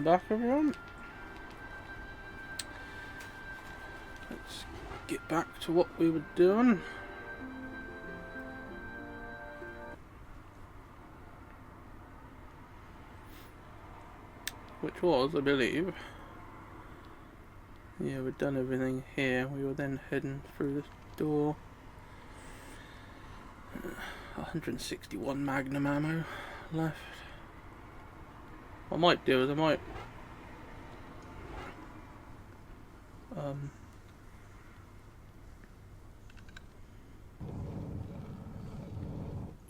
Welcome back, everyone. Let's get back to what we were doing. Which was, I believe, yeah, we'd done everything here. We were then heading through this door. 161 Magnum ammo left. What I might do is I might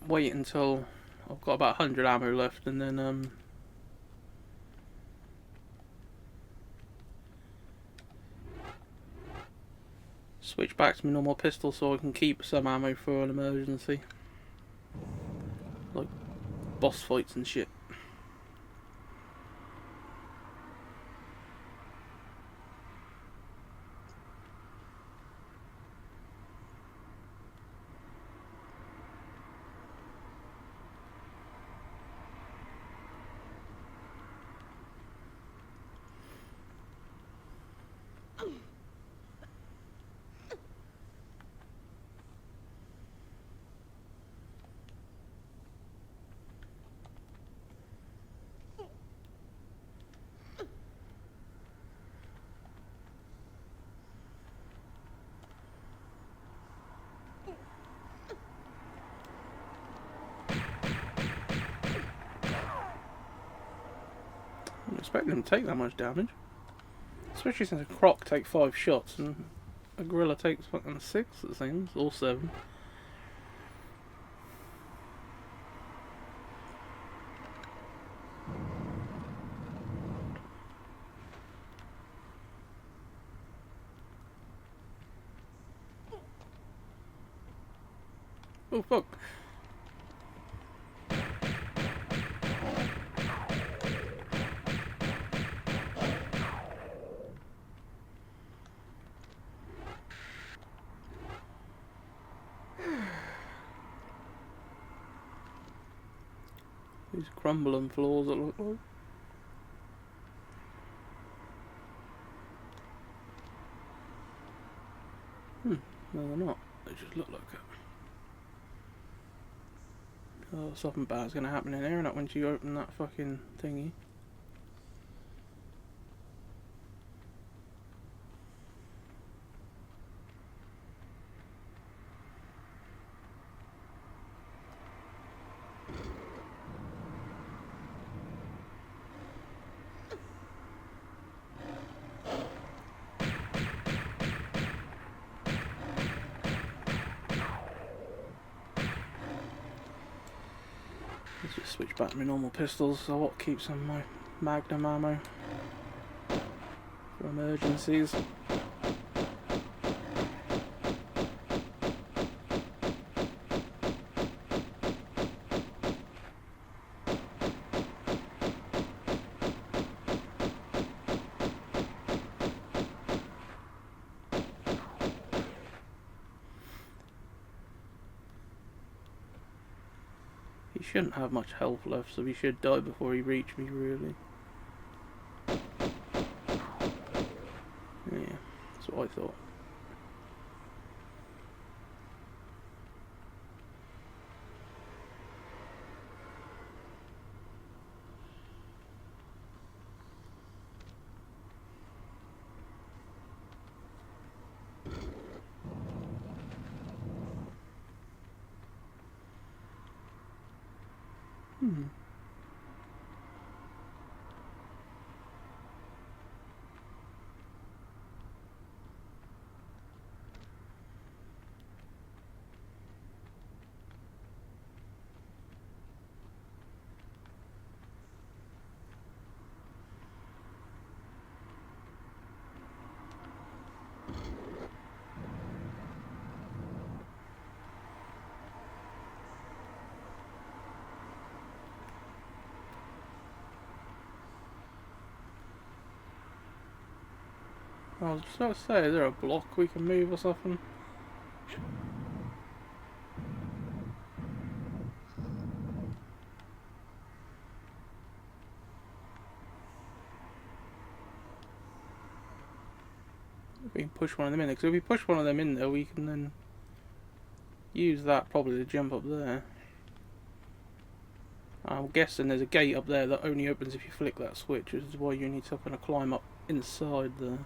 wait until I've got about 100 ammo left, and then switch back to my normal pistol so I can keep some ammo for an emergency, like boss fights and shit. I'm expecting him to take that much damage, especially since a croc takes 5 shots and a gorilla takes fucking 6, it seems, or 7. Oh fuck. These crumbling floors that look like. No they're not. They just look like it. Oh, something bad's gonna happen in there, not once you open that fucking thingy. Let's just switch back to my normal pistols, so what keeps on my Magnum ammo for emergencies. He shouldn't have much health left, so he should die before he reaches me, really. Yeah, that's what I thought. I was just about to say, is there a block we can move or something? push one of them in there. Because if we push one of them in there, we can then use that probably to jump up there. I'm guessing there's a gate up there that only opens if you flick that switch, which is why you need to kind of climb up inside there.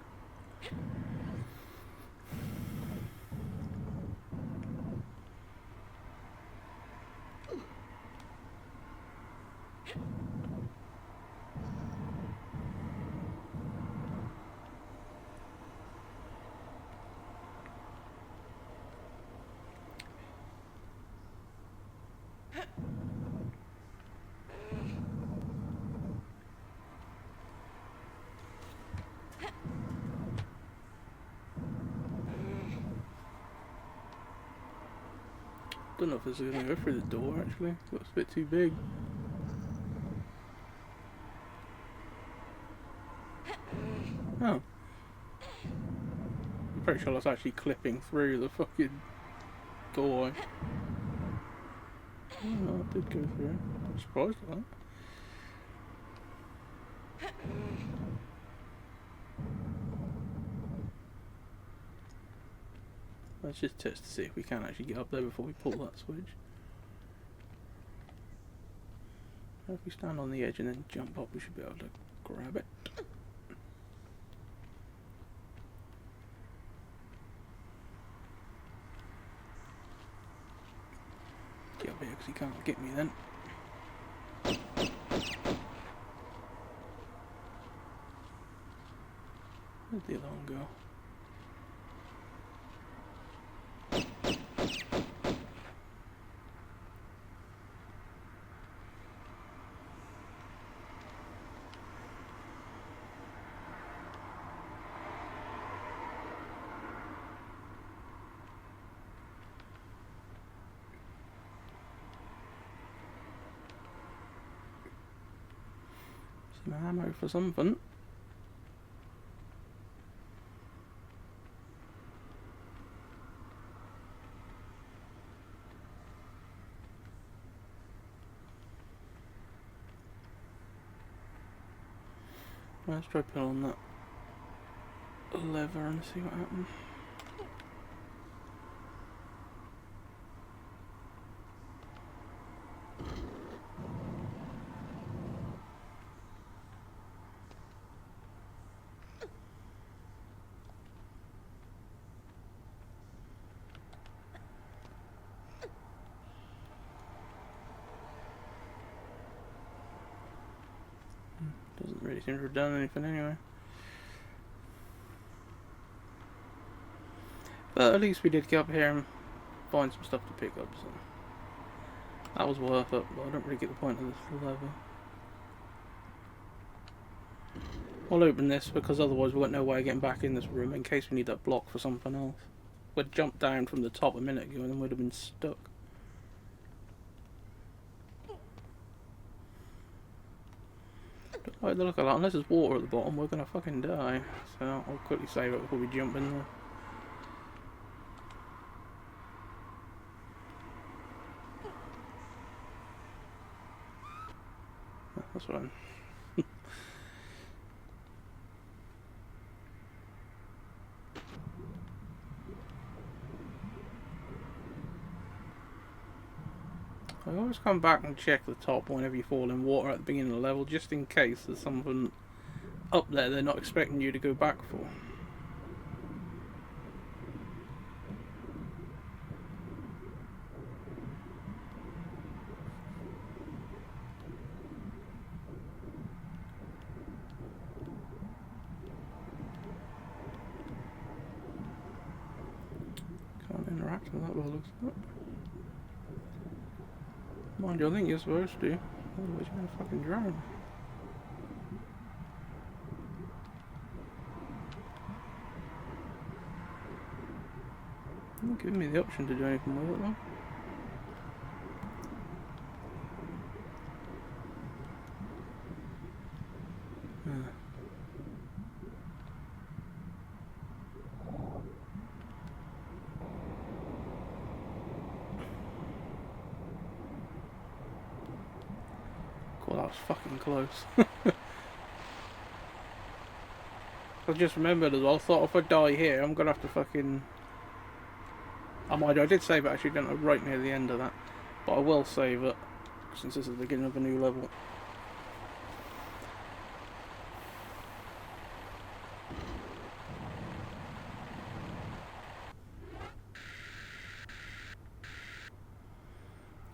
Don't know if this is going to go through the door actually. It looks a bit too big. Oh. I'm pretty sure that's actually clipping through the fucking door. Oh, no, it did go through. I'm surprised at that. Let's just test to see if we can actually get up there before we pull that switch. If we stand on the edge and then jump up, we should be able to grab it. Get up here because he can't get me then. Where'd the other one go? Some ammo for something. Let's try pulling that lever and see what happens. Doesn't really seem to have done anything anyway. But at least we did get up here and find some stuff to pick up, so that was worth it, but I don't really get the point of this lever. I'll open this because otherwise we've got no way of getting back in this room in case we need that block for something else. We'd jumped down from the top a minute ago and then we'd have been stuck. Like the look of that, unless there's water at the bottom, we're gonna fucking die. So I'll quickly save it before we jump in there. That's fine. I always come back and check the top whenever you fall in water at the beginning of the level, just in case there's something up there they're not expecting you to go back for. Can't interact with that by the looks of it. Mind you, I think you're supposed to, otherwise you're gonna fucking drown. Not giving me the option to do anything with it though. God, that was fucking close. I just remembered as well. I thought if I die here, I'm gonna have to fucking. I did save it actually, didn't I? Right near the end of that, but I will save it since this is the beginning of a new level.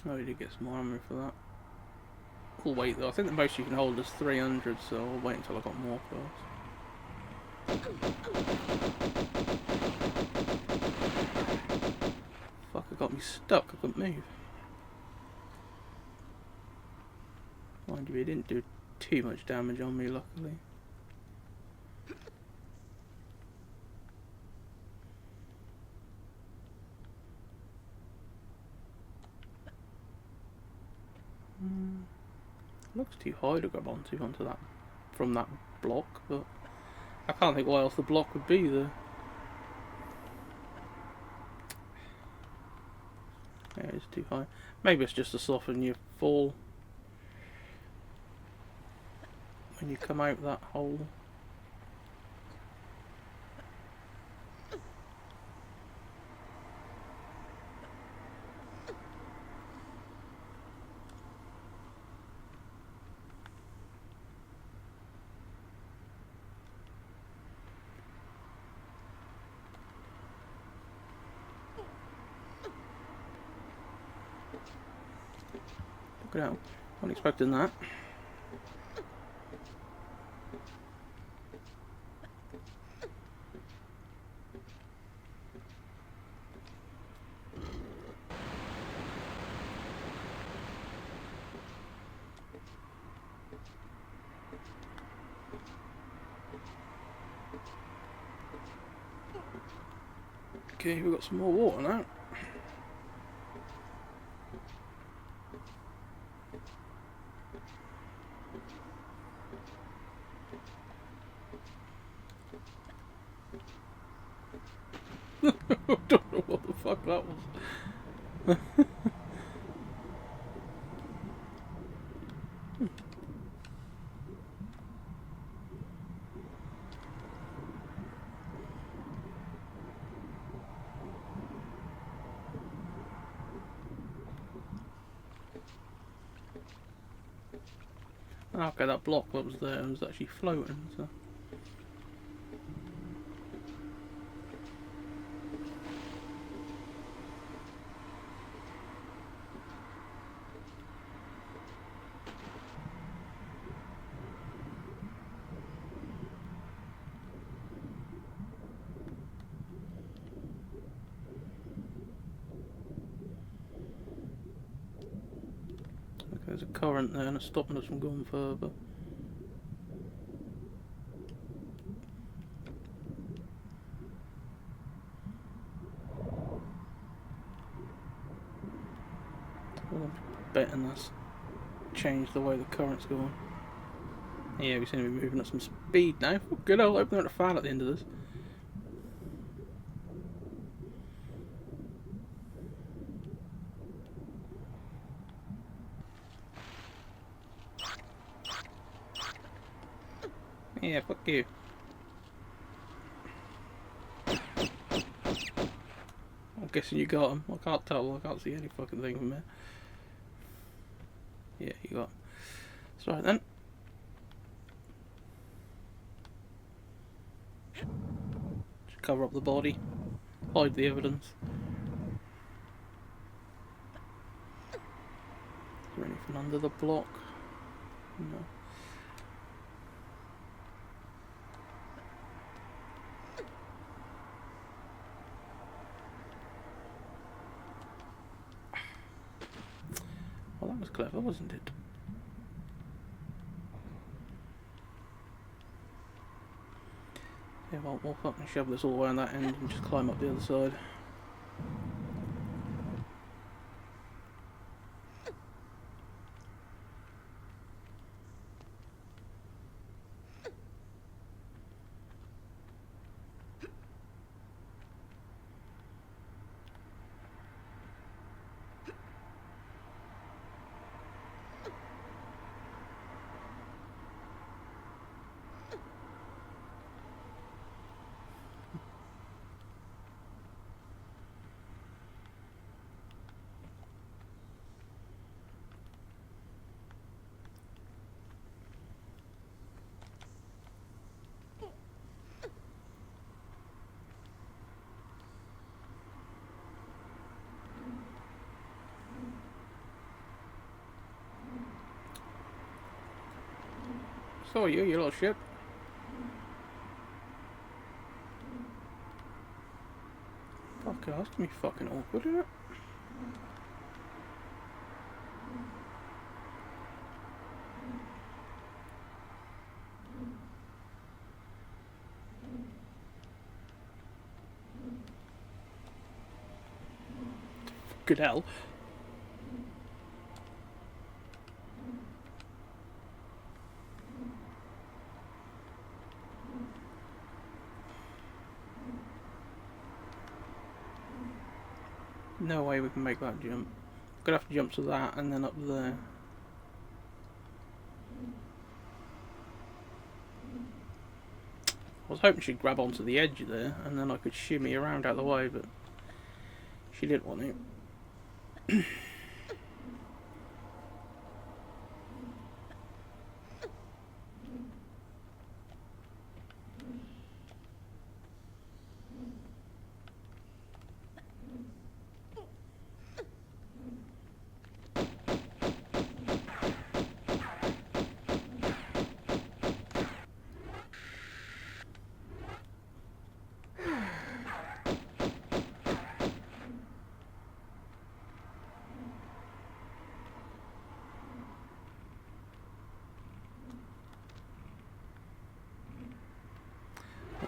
Oh, we did get some more ammo for that. We'll wait though. I think the most you can hold is 300, so I'll wait until I got more first. Fuck, it got me stuck. I couldn't move. Mind you, it didn't do too much damage on me, luckily. Looks too high to grab onto that from that block, but I can't think why else the block would be there. Yeah, it's too high. Maybe it's just to soften your fall when you come out that hole. Look it out. Wasn't expecting that. Okay, we've got some more water now. I don't know what the fuck that was. Okay, that block that was there was actually floating, so. Okay, there's a current there and it's stopping us from going further. Well, I'm betting that's changed the way the current's going. Yeah, we seem to be moving at some speed now. Oh, good old opening a fan at the end of this. Yeah, fuck you. I'm guessing you got him. I can't tell. I can't see any fucking thing from there. Yeah, you got him. That's right then. Just cover up the body. Hide the evidence. Is there anything under the block? No. Well, that was clever, wasn't it? Yeah, well, we'll fucking shove this all around that end and just climb up the other side. saw you, you little shit. Fuck, that's gonna be fucking awkward, isn't it? Good hell. No way we can make that jump. Gonna have to jump to that and then up there. I was hoping she'd grab onto the edge there and then I could shimmy around out of the way, but she didn't want it.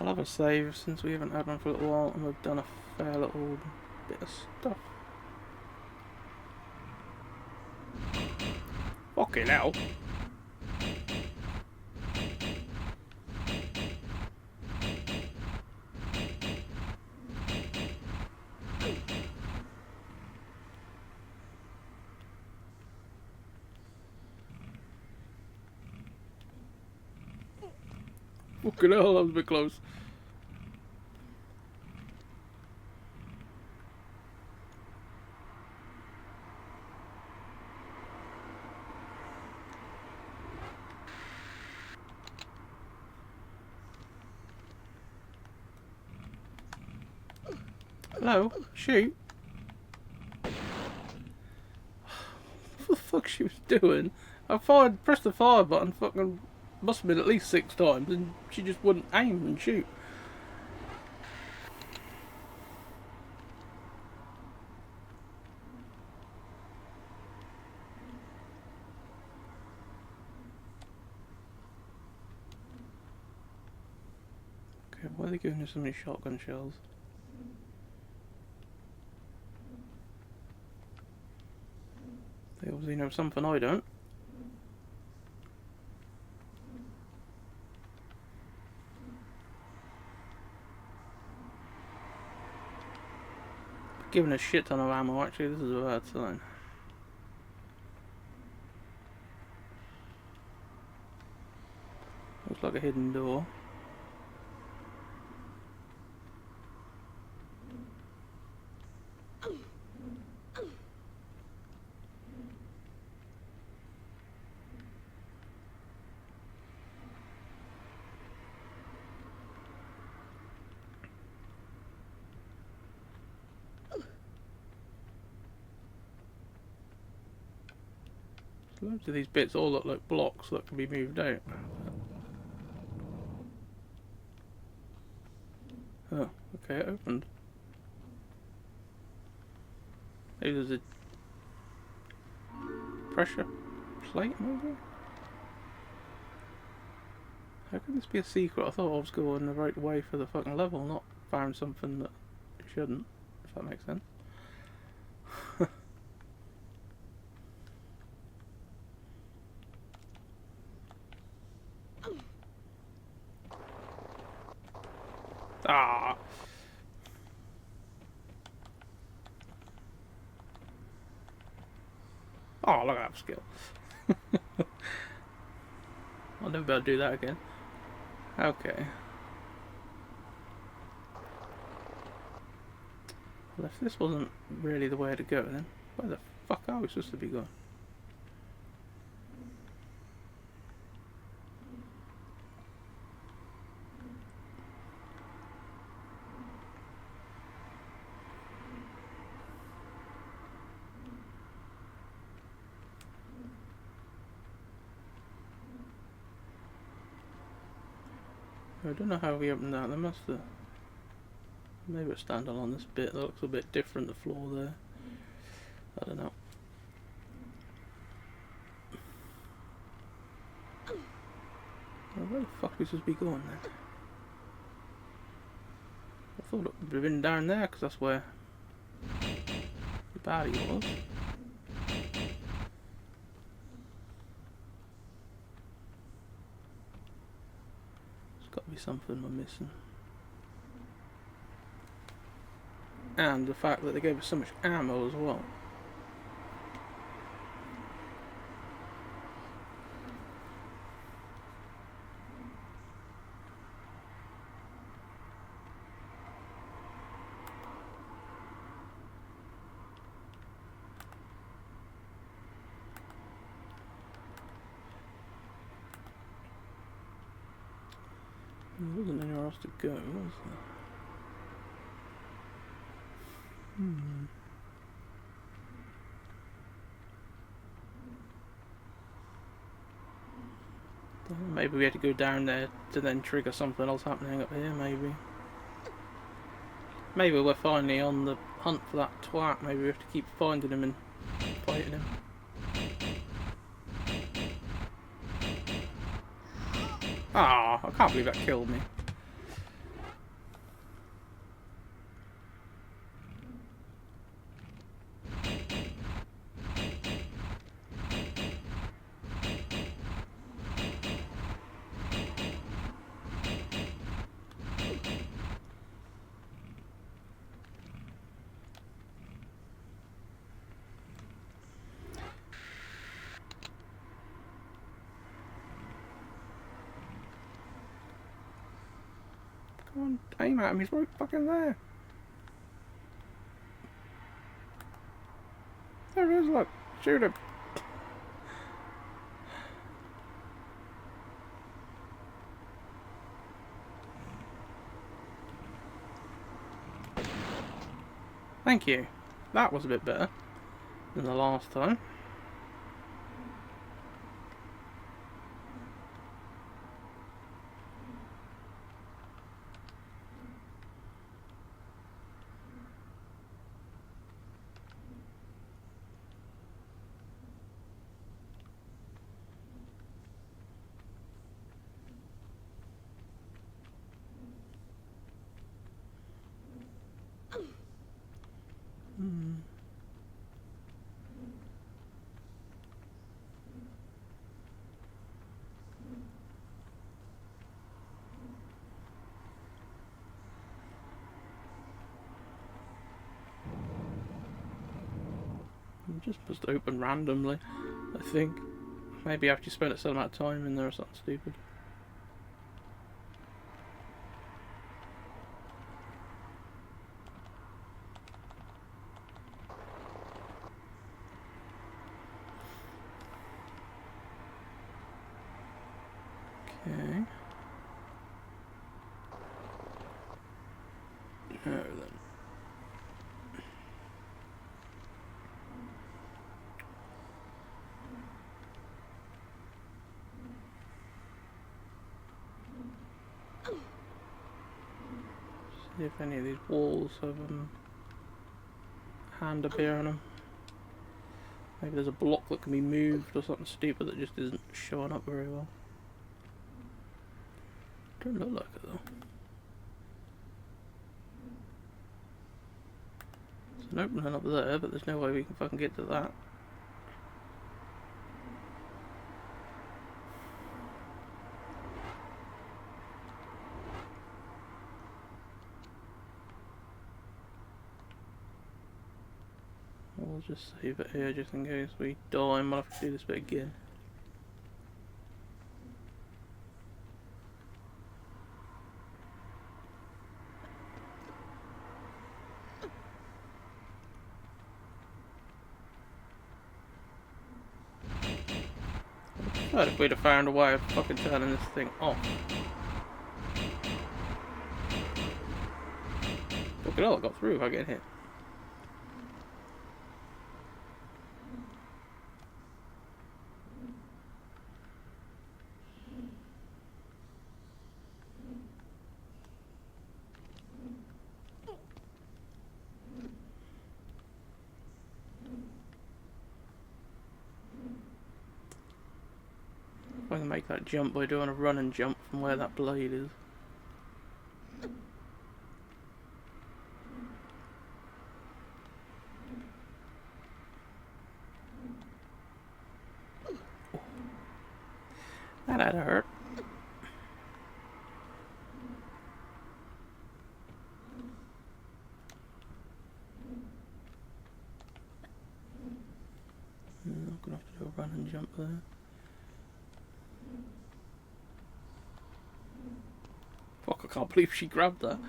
I'll have a save since we haven't had one for a little while and we've done a fair little bit of stuff. Fucking hell. Fucking hell, that was a bit close. Hello? Shoot. What the fuck she was doing? I pressed the fire button fucking must have been at least 6 times and she just wouldn't aim and shoot. Okay, why are they giving us so many shotgun shells? They obviously know something I don't. Given a shit ton of ammo, actually, this is a bad sign. Looks like a hidden door. Loads of these bits all look like blocks that can be moved out. Oh, okay, it opened. Maybe there's a pressure plate, maybe? How could this be a secret? I thought I was going the right way for the fucking level, not found something that it shouldn't, if that makes sense. Ah! Oh, look at that skill. I'll never be able to do that again. Okay. Well, if this wasn't really the way to go, then where the fuck are we supposed to be going? I don't know how we opened that. They must have. Maybe it's standing on this bit. That looks a bit different. The floor there. I don't know. Well, where the fuck are we supposed to be going then? I thought it would have been down there because that's where the body was. There's got to be something we're missing. And the fact that they gave us so much ammo as well. There wasn't anywhere else to go, was there? Maybe we had to go down there to then trigger something else happening up here, maybe. Maybe we're finally on the hunt for that twat. Maybe we have to keep finding him and fighting him. Ah, I can't believe that killed me. Come on, aim at him, he's right fucking there. There he is, look. Shoot him. Thank you. That was a bit better than the last time. Just supposed to open randomly, I think. Maybe after you spend a certain amount of time in there or something stupid. Okay. Now then. See if any of these walls have a hand appear on them. Maybe there's a block that can be moved or something stupid that just isn't showing up very well. Don't look like it though. There's an opening up there, but there's no way we can fucking get to that. We'll just save it here just in case we die and we'll have to do this bit again. But if we'd have found a way of fucking turning this thing off. Look at all I got through if I get hit. gonna make that jump by doing a run and jump from where that blade is. That had to hurt. I'm gonna have to do a run and jump there. Fuck, I can't believe she grabbed that.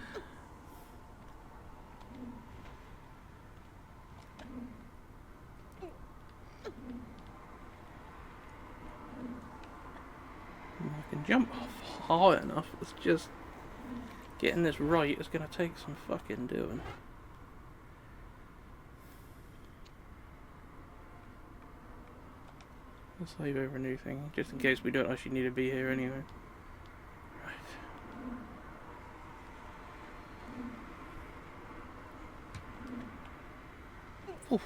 I can jump high enough, it's just getting this right is gonna take some fucking doing. Let's save over a new thing, just in case we don't actually need to be here anyway. Right. Oof.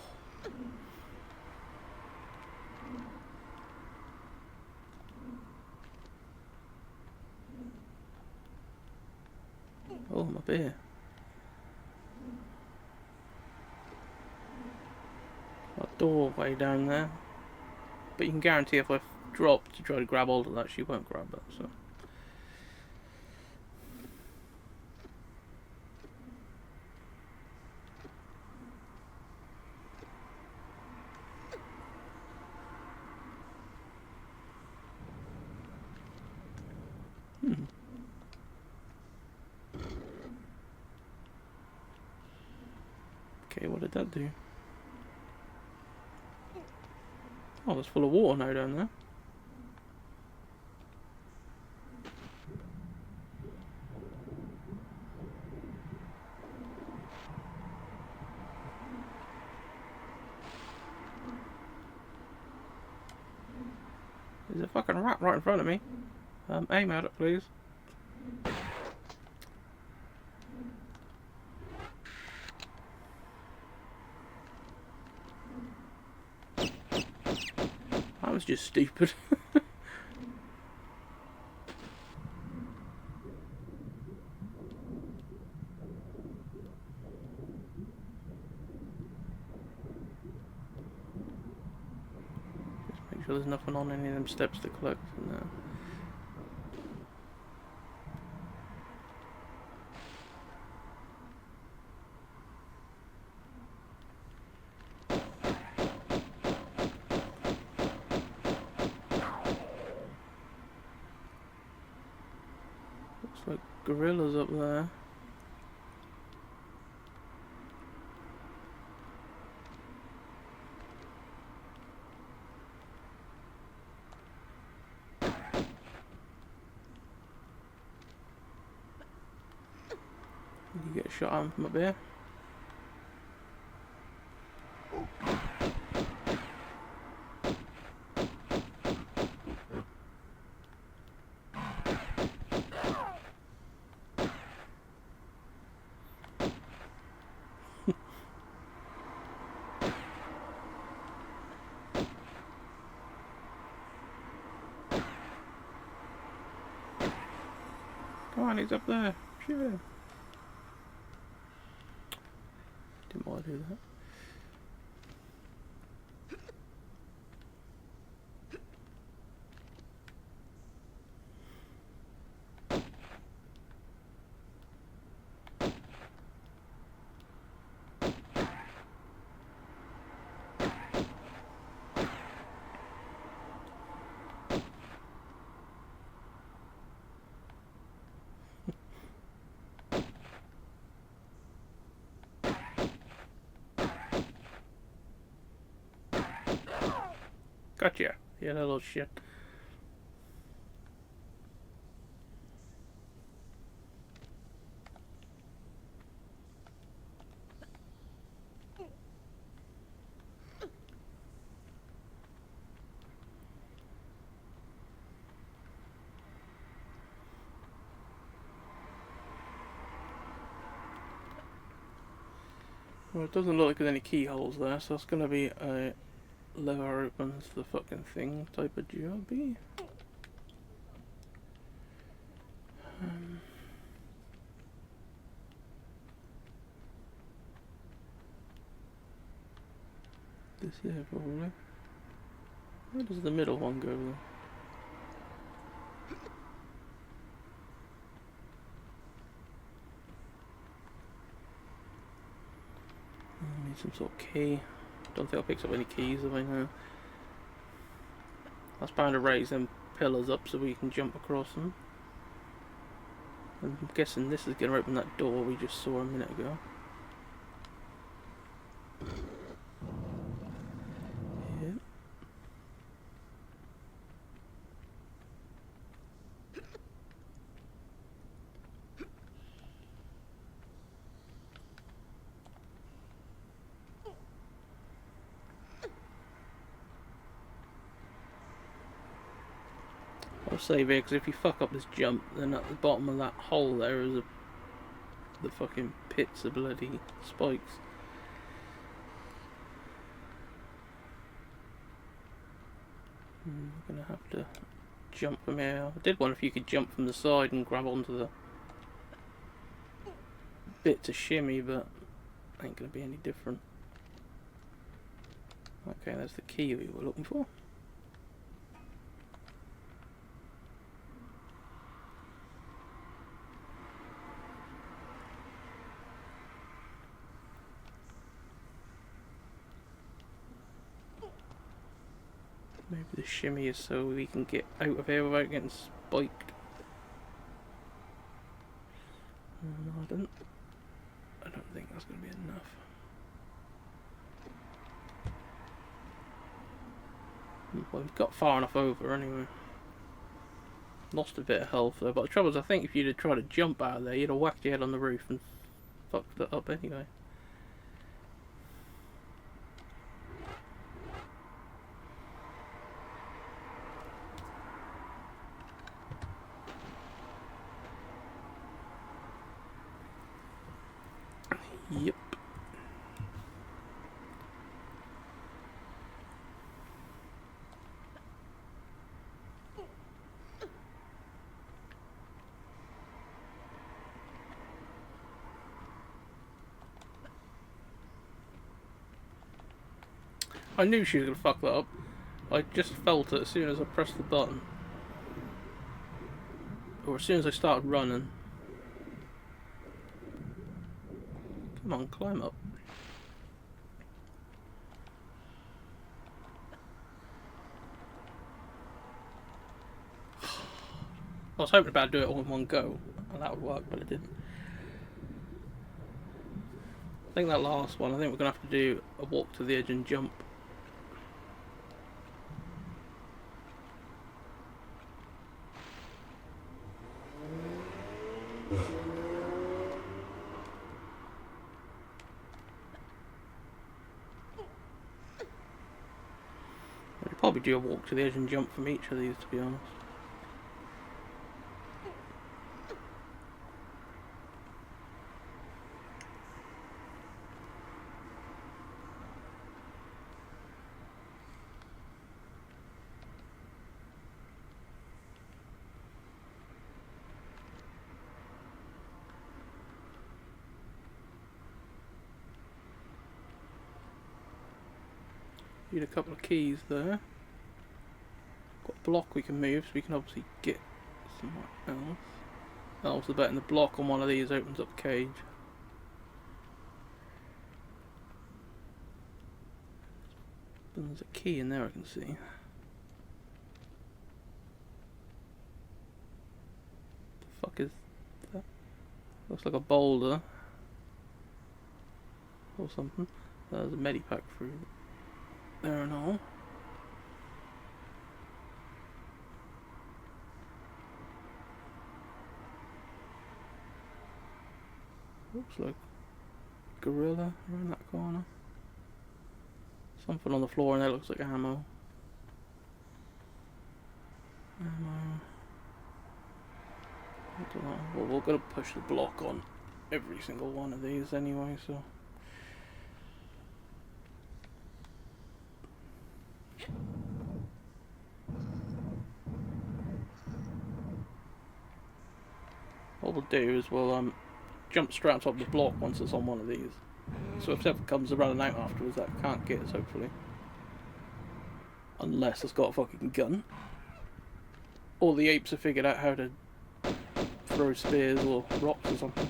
Oh, I'm up here. That doorway down there. But you can guarantee if I drop to try to grab hold of that, she won't grab it, so. Okay, what did that do? Oh, it's full of water now down there. There's a fucking rat right in front of me. Aim at it, please. That was just stupid. Just make sure there's nothing on any of them steps to collect from there. Looks like gorillas up there. You get a shot at them from up here. Come on, he's up there. Shoot him. Didn't want to do that. Gotcha. Yeah, that little shit. Well, it doesn't look like there's any keyholes there, so it's gonna be a lever opens the fucking thing type of jobby. This here probably. Where does the middle one go then? I need some sort of key. Don't think I picked up any keys if I know. I was trying to raise them pillars up so we can jump across them. I'm guessing this is going to open that door we just saw a minute ago. Yeah. I'll save here because if you fuck up this jump, then at the bottom of that hole there is the fucking pits of bloody spikes. I'm gonna have to jump from here. I did wonder if you could jump from the side and grab onto the bit to shimmy, but ain't gonna be any different. Okay, that's the key we were looking for. Maybe the shimmy is so we can get out of here without getting spiked. No, I don't think that's going to be enough. Well, we've got far enough over anyway. Lost a bit of health though, but the trouble is I think if you'd have tried to jump out of there, you'd have whacked your head on the roof and fucked it up anyway. Yep. I knew she was going to fuck that up. I just felt it as soon as I pressed the button. Or as soon as I started running. Come on, climb up. I was hoping about doing it all in one go, and that would work, but it didn't. I think that last one, I think we're going to have to do a walk to the edge and jump. We'll probably do a walk to the edge and jump from each of these, to be honest. Need a couple of keys there. Got a block we can move, so we can obviously get somewhere else. Else the bet in the block on one of these opens up the cage. And there's a key in there I can see. The fuck is that? Looks like a boulder. Or something. There's a medipack through there and all. Looks like gorilla around that corner. Something on the floor and that looks like ammo. Ammo. I don't know. Well, we're gonna push the block on every single one of these anyway, so. what we'll do is we'll jump straight on top of the block once it's on one of these. So if it ever comes running out afterwards, that can't get us, hopefully. Unless it's got a fucking gun. Or the apes have figured out how to throw spears or rocks or something.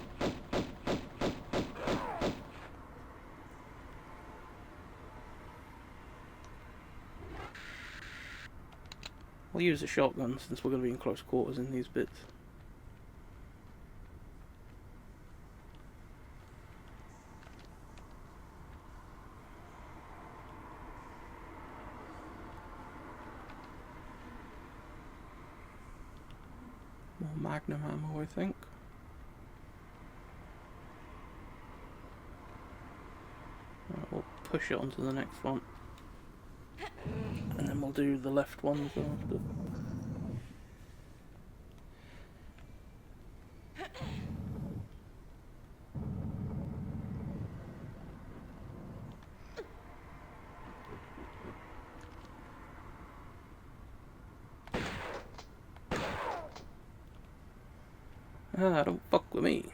We'll use the shotgun since we're going to be in close quarters in these bits. More magnum ammo, I think. Right, we'll push it onto the next one. And then we'll do the left ones after. Ah, don't fuck with me.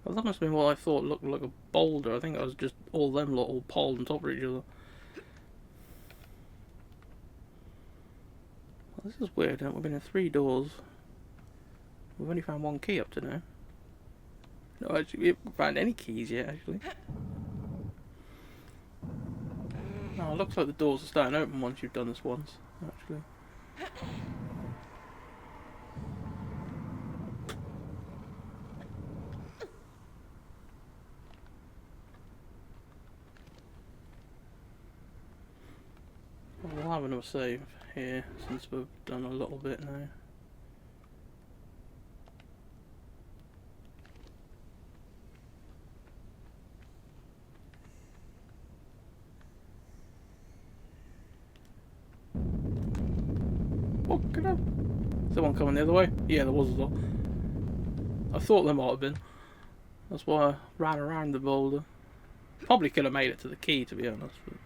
Well, that must have been what I thought looked like a boulder. I think it was just all them lot all piled on top of each other. Well, this is weird, we've been in 3 doors. We've only found 1 key up to now. No, actually, we haven't found any keys yet, actually. Oh, it looks like the doors are starting to open once you've done this once, actually. We'll have another save here since we've done a little bit now. Oh, get up! Is there one coming the other way? Yeah, there was as well. I thought there might have been. That's why I ran around the boulder. Probably could have made it to the key, to be honest. But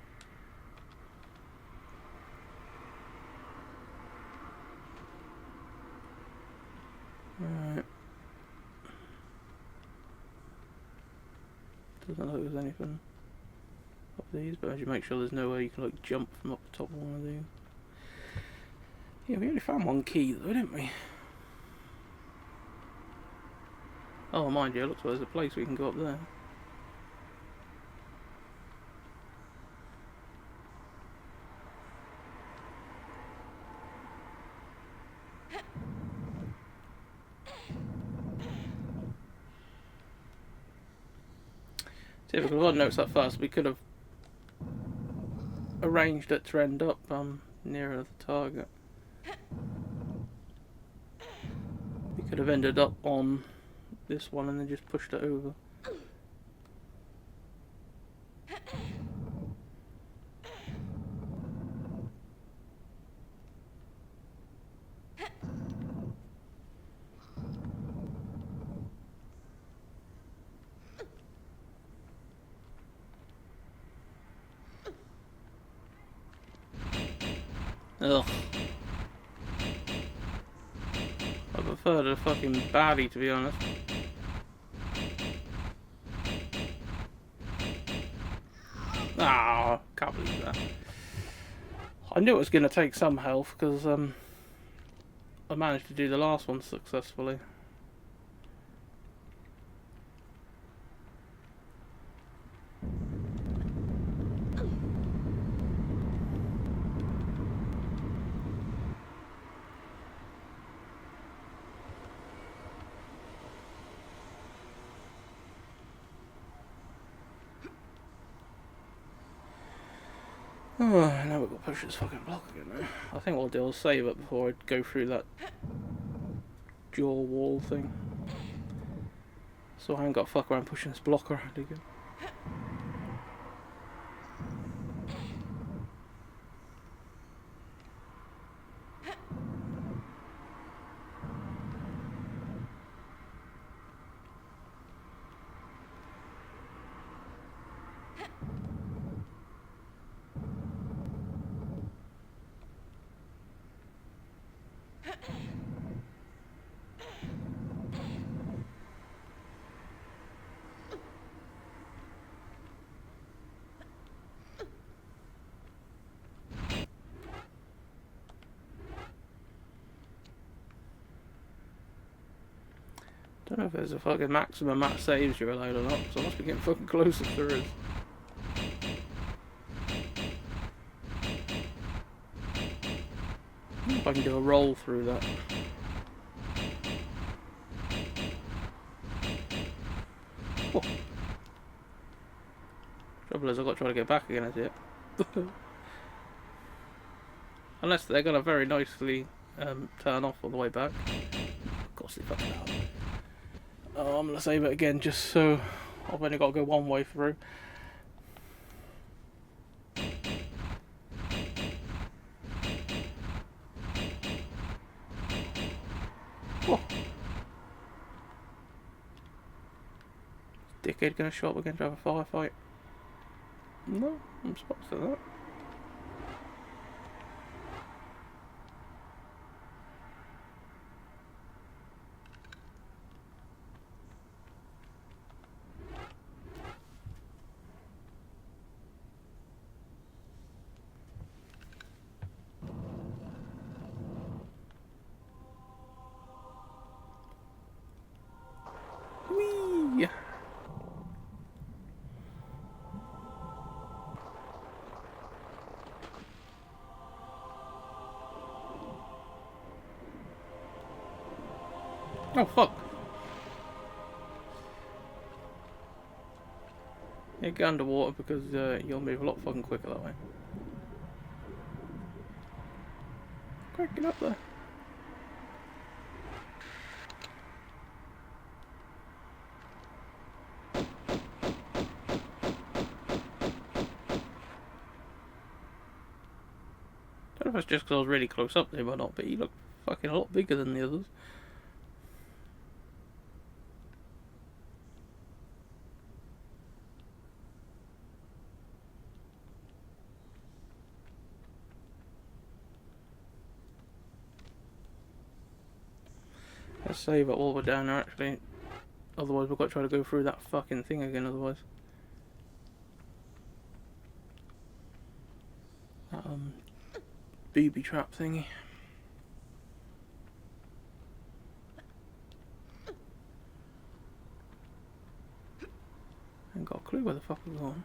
right. Doesn't look like there's anything up these, but as you make sure there's no way you can like jump from up the top of one of these. Yeah, we only found 1 key though, didn't we? Oh, mind you, it looks like there's a place we can go up there. See, if we could have noticed that first, we could have arranged it to end up nearer the target. We could have ended up on this one and then just pushed it over. Ugh. I prefer the fucking baddie, to be honest. Ah, can't believe that. I knew it was going to take some health because I managed to do the last one successfully. Oh, now we've got to push this fucking block again now. I think what I'll do is save it before I go through that jaw wall thing. So I haven't got to fuck around pushing this block around again. Don't know if there's a fucking maximum amount of saves you're allowed or not, so I must be getting fucking close if there is. I wonder if I can do a roll through that. Oh. Trouble is I've got to try to get back again as yet. Unless they're going to very nicely turn off on the way back. Of course they fucking are. Oh, I'm going to save it again just so I've only got to go one way through. Oh. Dickhead going to show up again to have a firefight? No, I'm supposed to that. Whee! Oh fuck! Yeah, get underwater because you'll move a lot fucking quicker that way. Quick, get up there. I don't know if it's just because I was really close up to him or not, but he looked fucking a lot bigger than the others. Let's save it while we're down there actually. Otherwise we've got to try to go through that fucking thing again otherwise. That booby trap thingy. I ain't got a clue where the fuck we're going.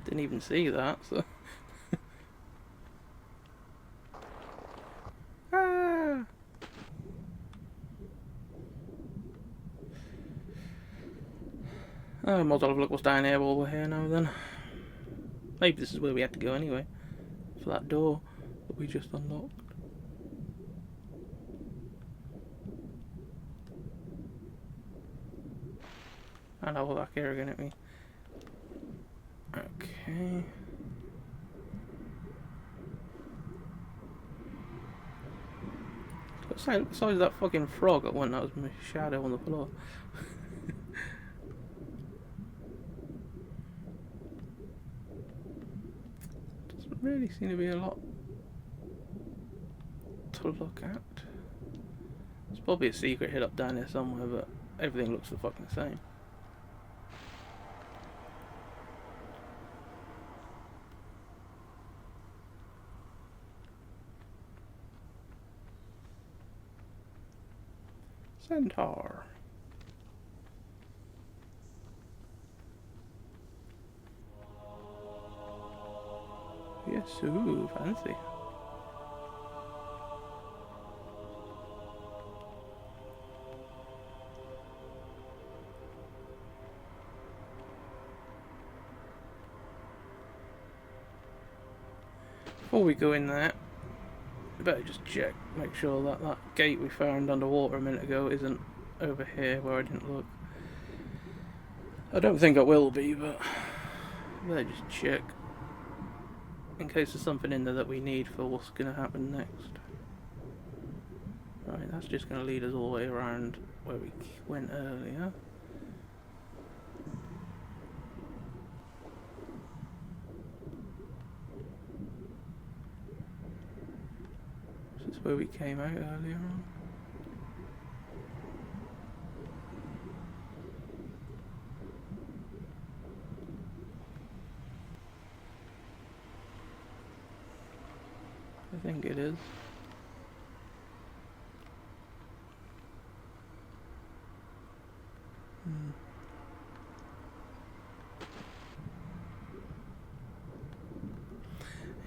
Didn't even see that, so. Ah! Oh, might as well have a look what's down here while we're here now then. Maybe this is where we had to go anyway. For that door that we just unlocked. I know back here again at me. Okay. Look the size of that fucking frog at one that was my shadow on the floor. Doesn't really seem to be a lot to look at. There's probably a secret hid up down there somewhere, but everything looks the fucking same. centaur. Yes, ooh, fancy. Before we go in there, we better just check, make sure that that gate we found underwater a minute ago isn't over here where I didn't look. I don't think it will be, but better just check in case there's something in there that we need for what's going to happen next. Right, that's just going to lead us all the way around where we went earlier. This is where we came out earlier on. I think it is.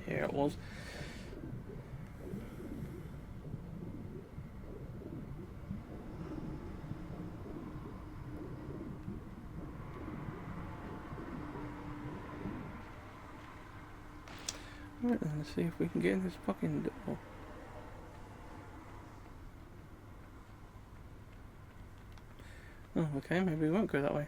Here it was. Right then, let's see if we can get in this fucking door. Oh, okay, maybe we won't go that way.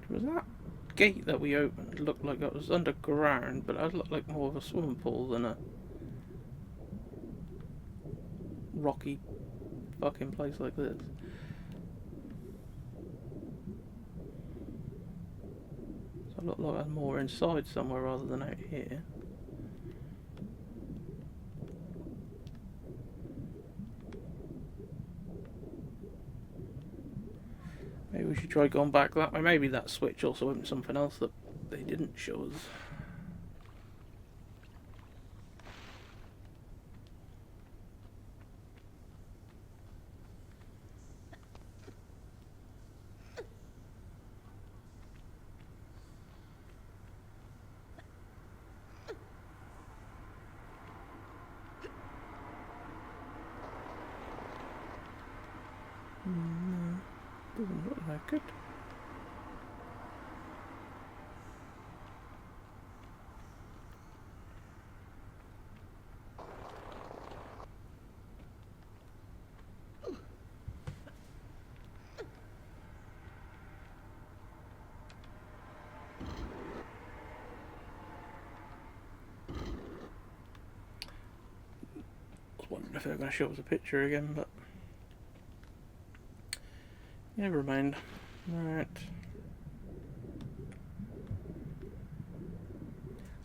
Was that gate that we opened looked like it was underground, but it looked like more of a swimming pool than a rocky fucking place like this. So it looked like I'm more inside somewhere rather than out here. Maybe we should try going back that way. Maybe that switch also opened something else that they didn't show us. No, doesn't look like it. I was wondering if they were going to show us a picture again, but never mind. Right.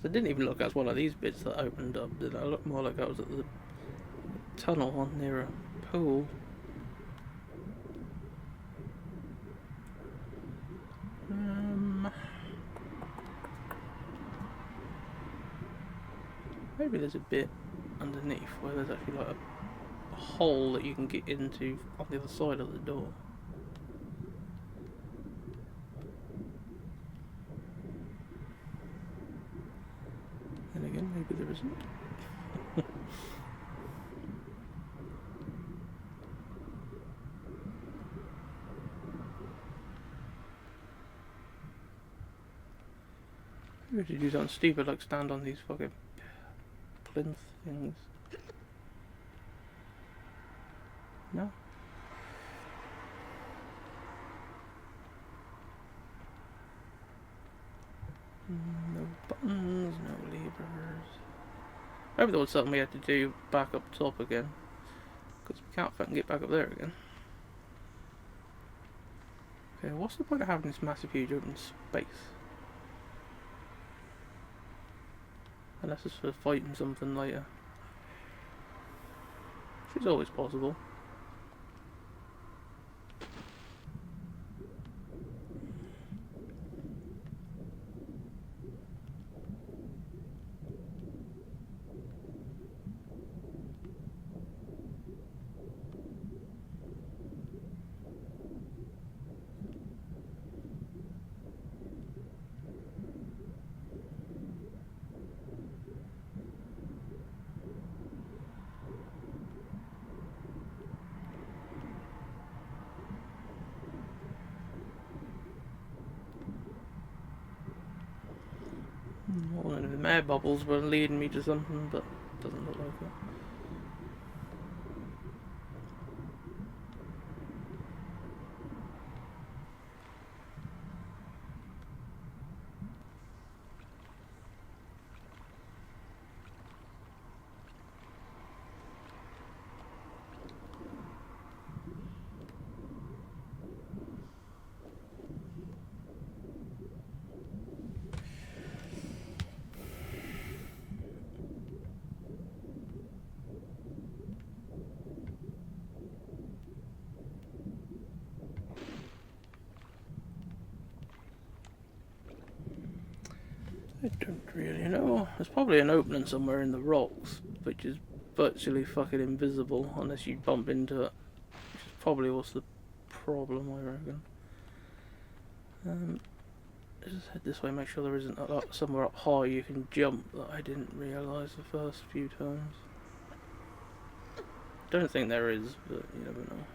So it didn't even look as one of these bits that opened up, did it? It looked more like I was at the tunnel on near a pool. Maybe there's a bit underneath where there's actually like a hole that you can get into on the other side of the door. And again, maybe there isn't. Maybe we should do something stupid like stand on these fucking plinth things. No? No buttons, no levers. Maybe there was something we had to do back up top again, because we can't fucking get back up there again. Okay, what's the point of having this massive huge open space? Unless it's for fighting something later. Which is always possible. Them air bubbles were leading me to something, but it doesn't look like it. I don't really know. There's probably an opening somewhere in the rocks, which is virtually fucking invisible unless you bump into it. Which is probably what's the problem, I reckon. Just head this way, make sure there isn't somewhere up high you can jump that I didn't realise the first few times. Don't think there is, but you never know.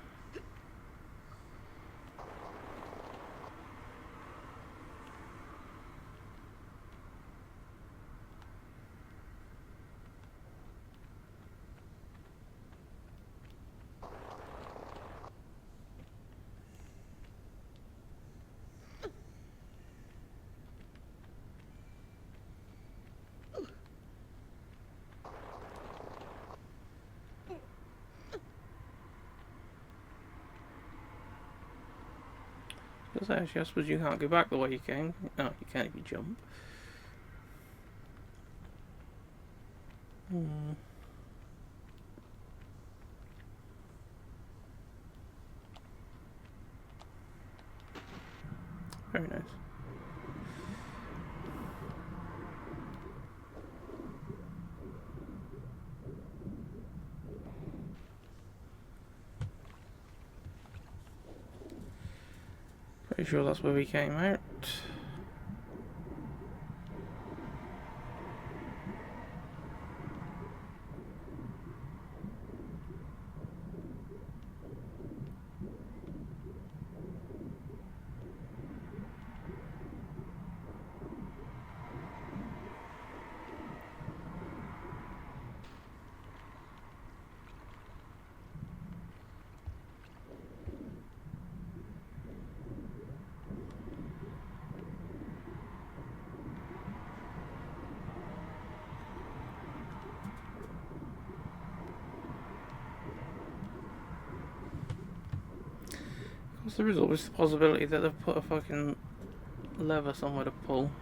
Actually, I suppose you can't go back the way you came. No, you can if you jump. Very nice. Pretty sure that's where we came out. There is always the possibility that they've put a fucking lever somewhere to pull.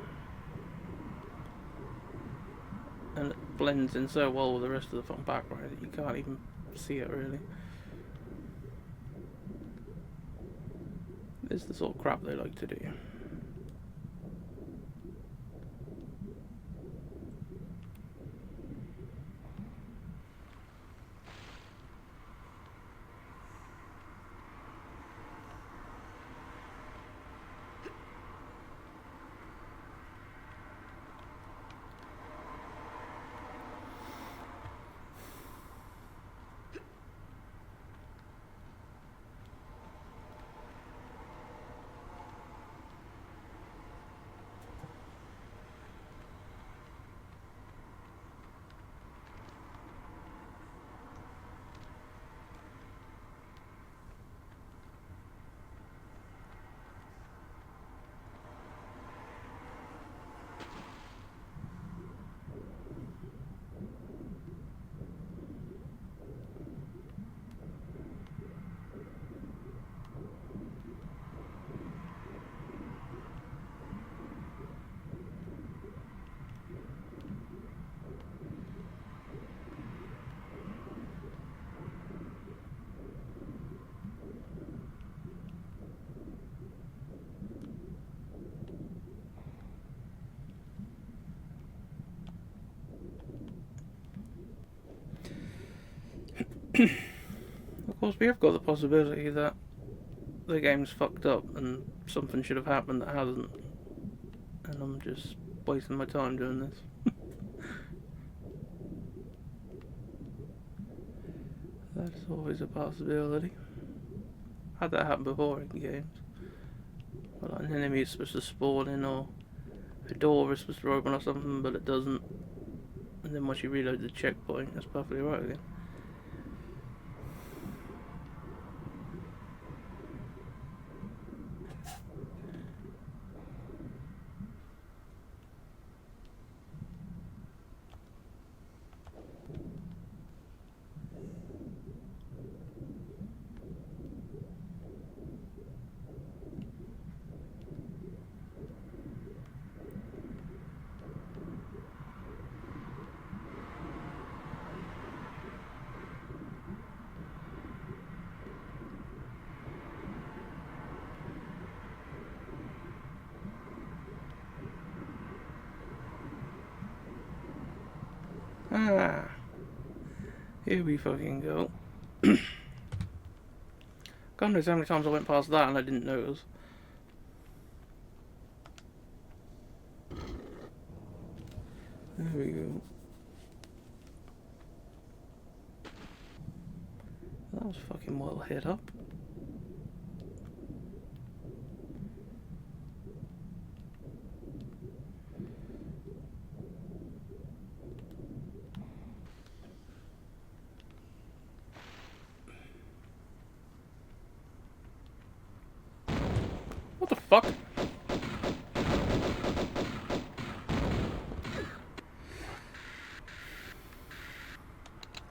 And it blends in so well with the rest of the fucking background that you can't even see it really. This is the sort of crap they like to do. Of course, we have got the possibility that the game's fucked up and something should have happened that hasn't, and I'm just wasting my time doing this. That's always a possibility. Had that happen before in games. Well, like an enemy is supposed to spawn in or the door is supposed to open or something, but it doesn't. And then once you reload the checkpoint, it's perfectly right again. Ah, here we fucking go. God knows how many times I went past that and I didn't notice. There we go. That was fucking well hit up. What the fuck?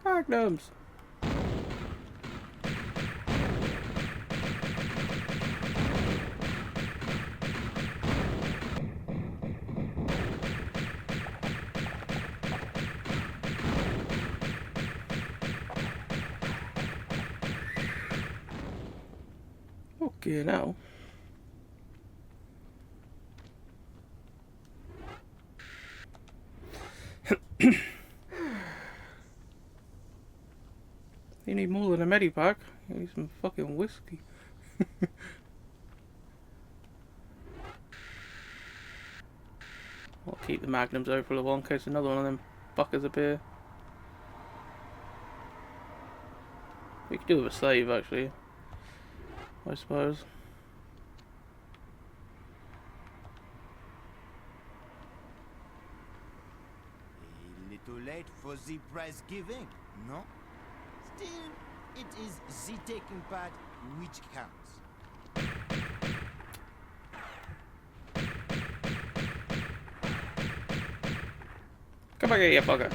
Magnums! Okay, now. You need more than a medipack. You need some fucking whiskey. I'll keep the magnums open for a while in case another one of them fuckers appear. We could do with a save actually, I suppose. A little late for the prize giving, no? Still, it is the taking part which counts. Come back here, you fucker.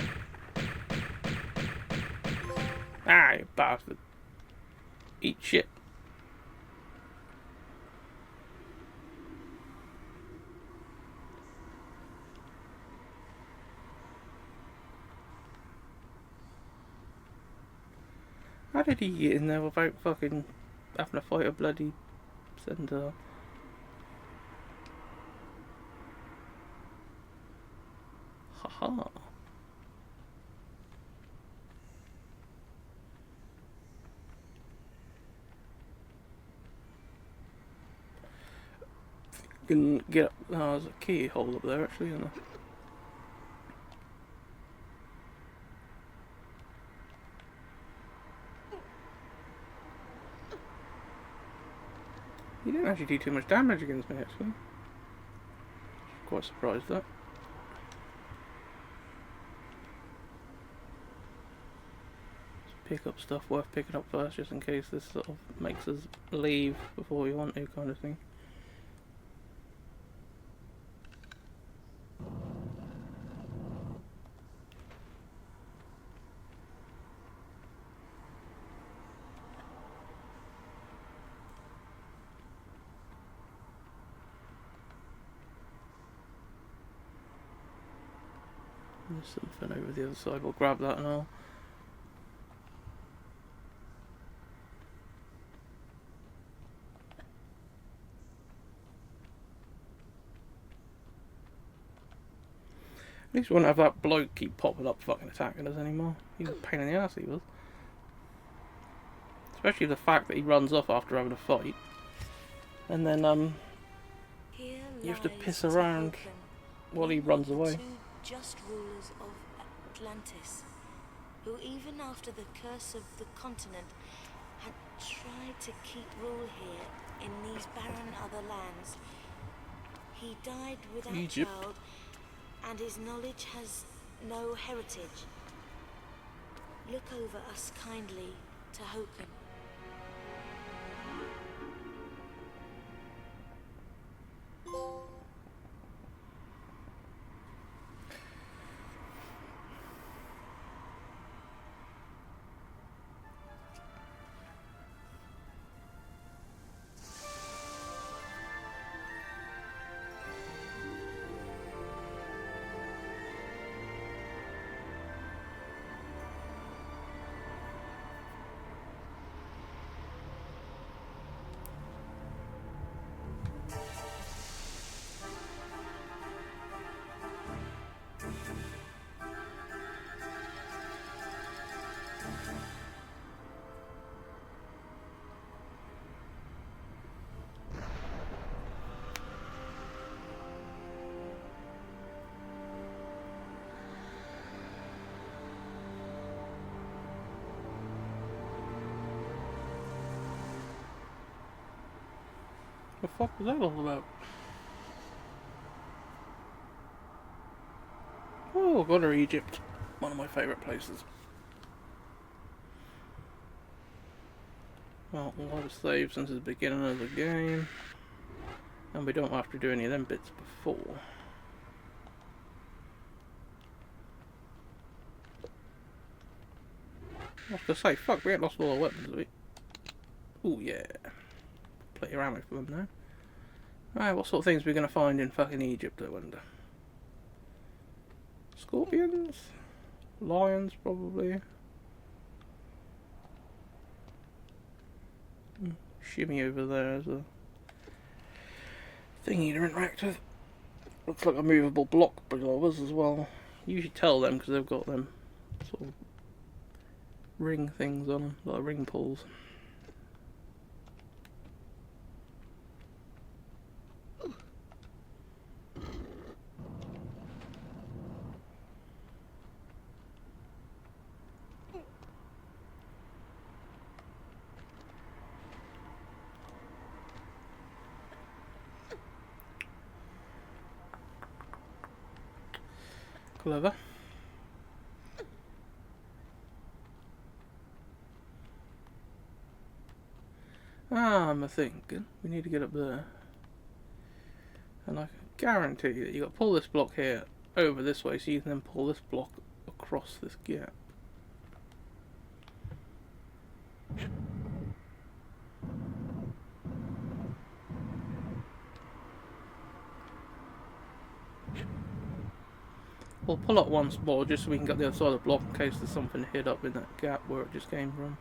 Ah, you bastard. Eat shit. How did he get in there without fucking having to fight a bloody centaur? Haha. Can get up. Oh, there's a keyhole up there actually, isn't there? He didn't actually do too much damage against me actually. Quite surprised that. Let's pick up stuff worth picking up first just in case this sort of makes us leave before we want to kind of thing. There's something over the other side, we'll grab that and all. At least we won't have that bloke keep popping up fucking attacking us anymore. He's a pain in the ass, he was. Especially the fact that he runs off after having a fight. And then, you have to piss around while he runs away. Just rulers of Atlantis, who even after the curse of the continent had tried to keep rule here in these barren other lands. He died without Egypt. child, and his knowledge has no heritage. Look over us kindly to Hoken. The fuck was that all about? Oh, go to Egypt. One of my favourite places. Well, we'll have a save since it's the beginning of the game. And we don't have to do any of them bits before. I was gonna say, fuck, we ain't lost all our weapons, have we? Ooh, yeah. Plenty of ammo for them now. Right, what sort of things are we gonna find in fucking Egypt, I wonder? Scorpions? Lions, probably. Shimmy over there as a thingy to interact with. Looks like a movable block below us as well. You usually tell them because they've got them sort of ring things on them, like ring pulls. Clever. I'm thinking we need to get up there, and I can guarantee that you got to pull this block here over this way, so you can then pull this block across this gap. We'll pull up once more just so we can get the other side of the block in case there's something hid up in that gap where it just came from.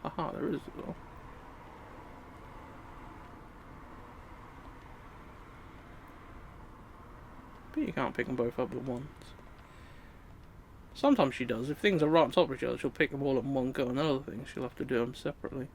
Haha, there is as well. But you can't pick them both up at once. Sometimes she does. If things are right on top of each other, she'll pick them all at one go, and other things she'll have to do them separately.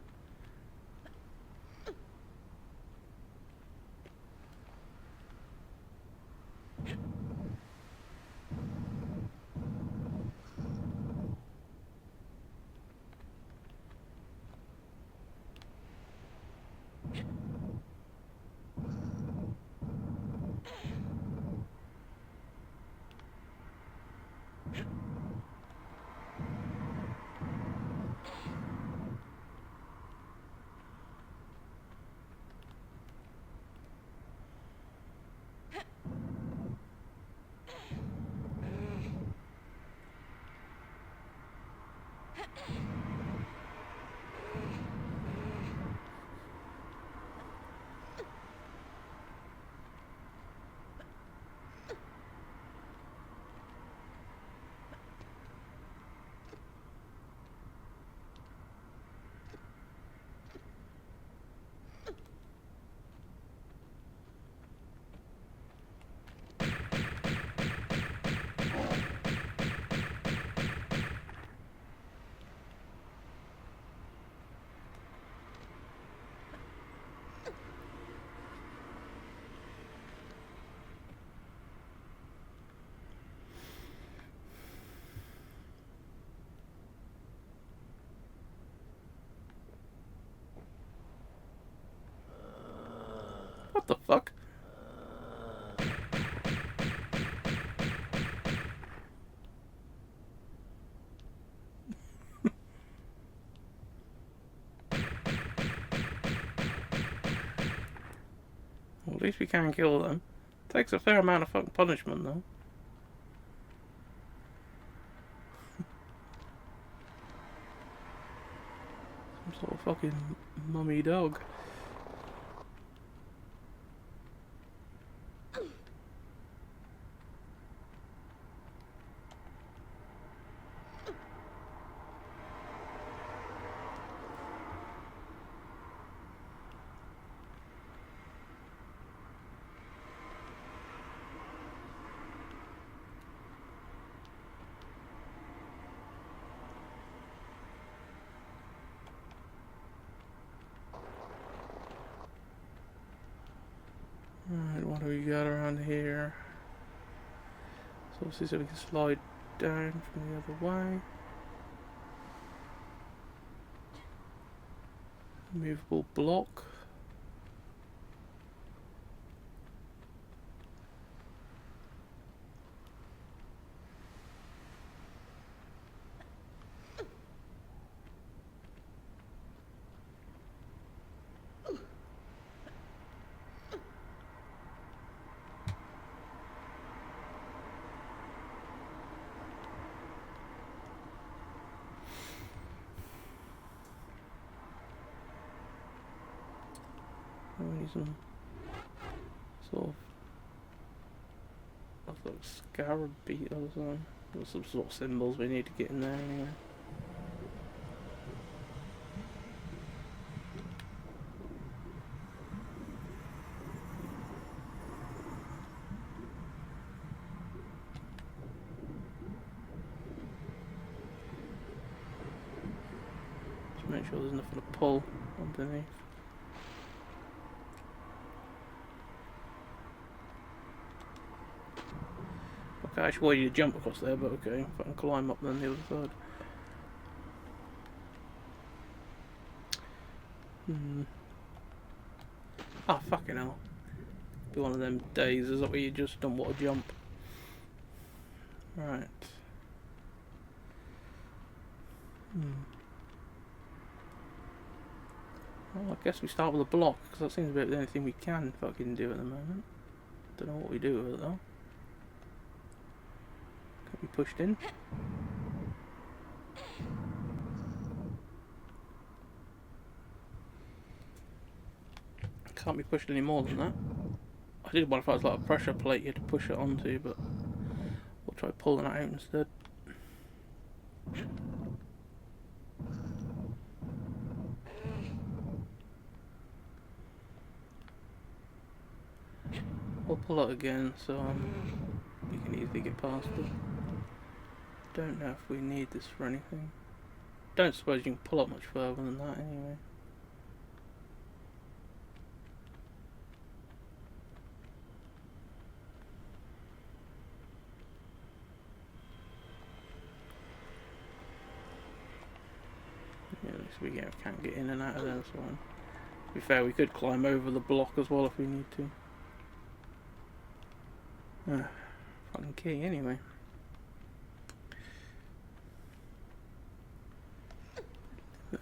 What the fuck? Well, at least we can kill them. Takes a fair amount of fucking punishment though. Some sort of fucking mummy dog. Right, what do we got around here? So obviously so we can slide down from the other way. Movable block. We need some sort of like scarab beat or something. There's some sort of symbols we need to get in there anyway. Just make sure there's nothing to pull underneath. Okay, I actually wanted you to jump across there, but okay, if I can climb up then the other side. Ah, fucking hell. Be one of them days, is that where you just don't want to jump? Right. Well, I guess we start with a block, because that seems about the only thing we can fucking do at the moment. Don't know what we do with it though. Can be pushed in. Can't be pushed any more than that. I did wonder if it was like a pressure plate you had to push it onto, but we'll try pulling it out instead. We'll pull it again so you can easily get past it. Don't know if we need this for anything. Don't suppose you can pull up much further than that anyway. Yeah, at least we can't get in and out of there, so to be fair, we could climb over the block as well if we need to. Fucking key anyway.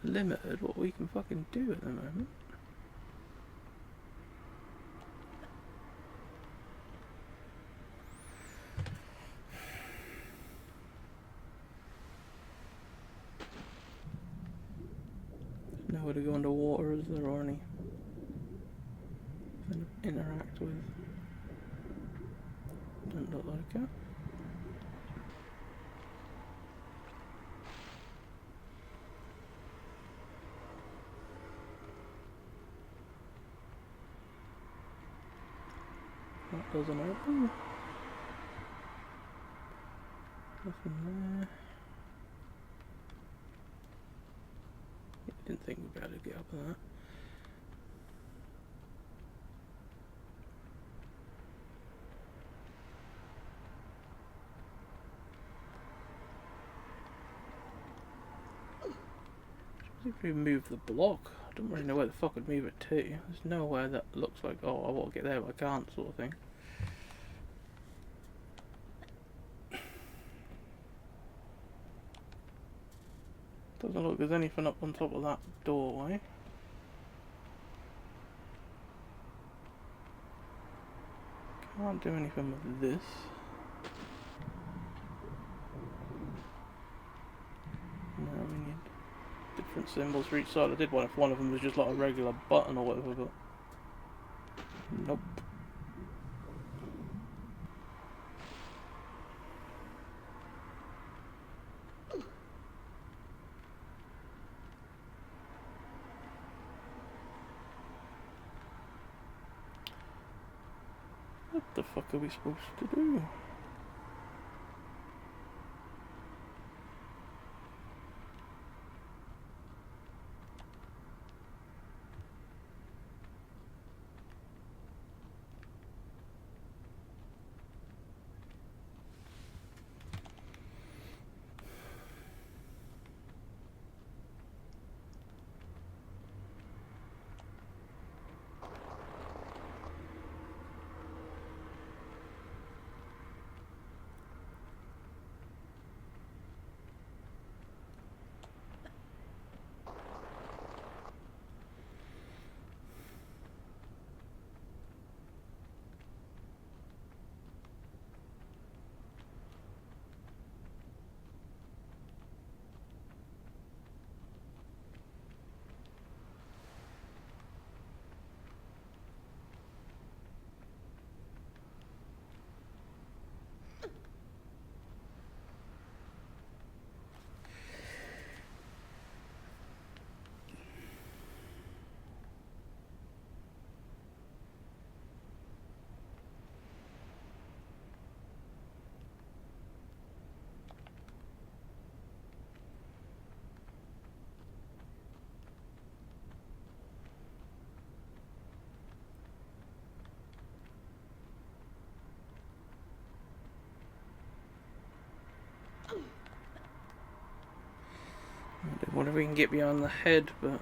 Limited what we can fucking do at the moment. Nowhere to go underwater, is there, or any interact with? Don't look like it. That doesn't open. Nothing there. Didn't think we'd be able to get up there. If we move the block, I don't really know where the fuck I'd move it to. There's nowhere that looks like, oh, I want to get there but I can't, sort of thing. Doesn't look like there's anything up on top of that doorway. Can't do anything with this. No, we need different symbols for each side. I did one if one of them was just like a regular button or whatever, but nope. What the fuck are we supposed to do? I wonder if we can get behind the head, but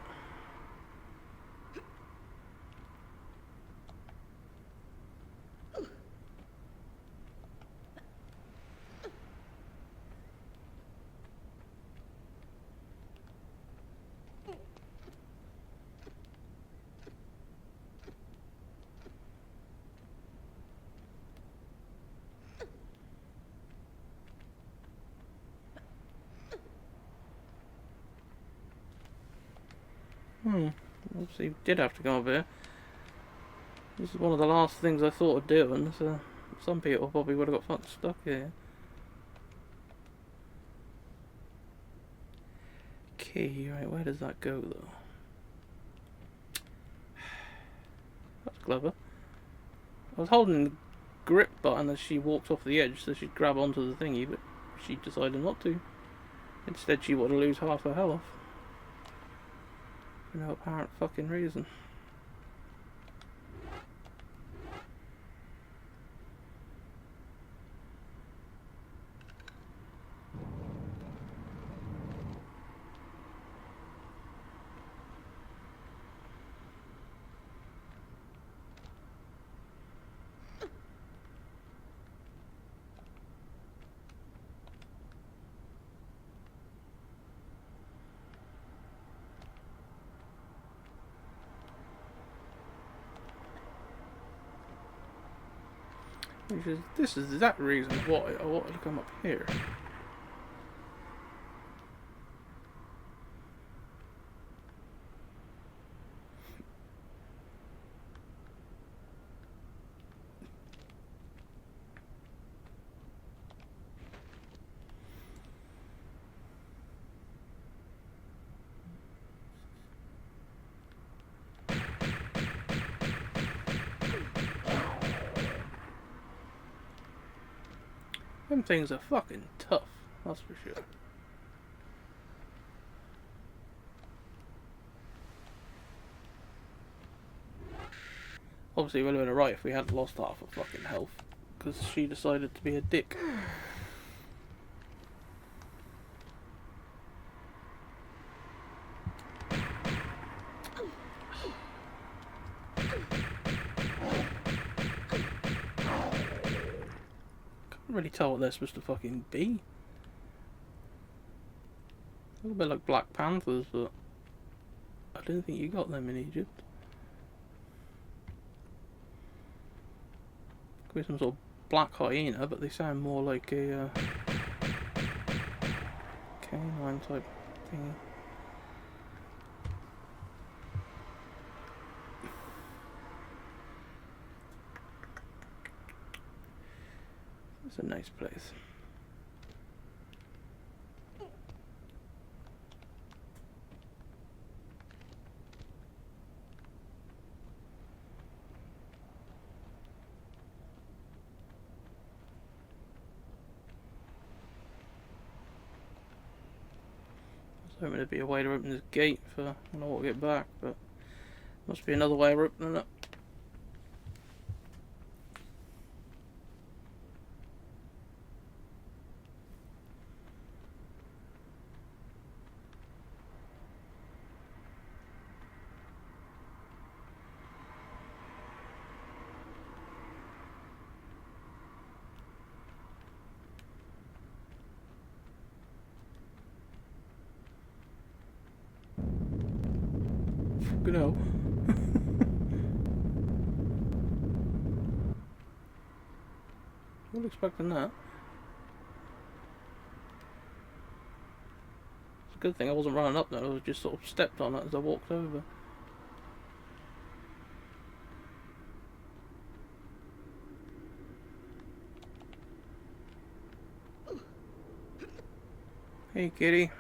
obviously did have to come up here. This is one of the last things I thought of doing, so some people probably would have got fucking stuck here. Key, right, where does that go though? That's clever. I was holding the grip button as she walked off the edge so she'd grab onto the thingy, but she decided not to. Instead she would lose half her health. For no apparent fucking reason. This is that reason why I wanted to come up here. Them things are fucking tough, that's for sure. Obviously it would have been alright if we hadn't lost half her fucking health, because she decided to be a dick. Can't really tell what they're supposed to fucking be. A little bit like Black Panthers, but I didn't think you got them in Egypt. Could be some sort of black hyena, but they sound more like a canine type thingy. It's a nice place. I was hoping there'd be a way to open this gate for when I want to get back, but must be another way of opening it. Fucking hell. Wasn't expecting that. It's a good thing I wasn't running up there, I just sort of stepped on it as I walked over. Hey kitty.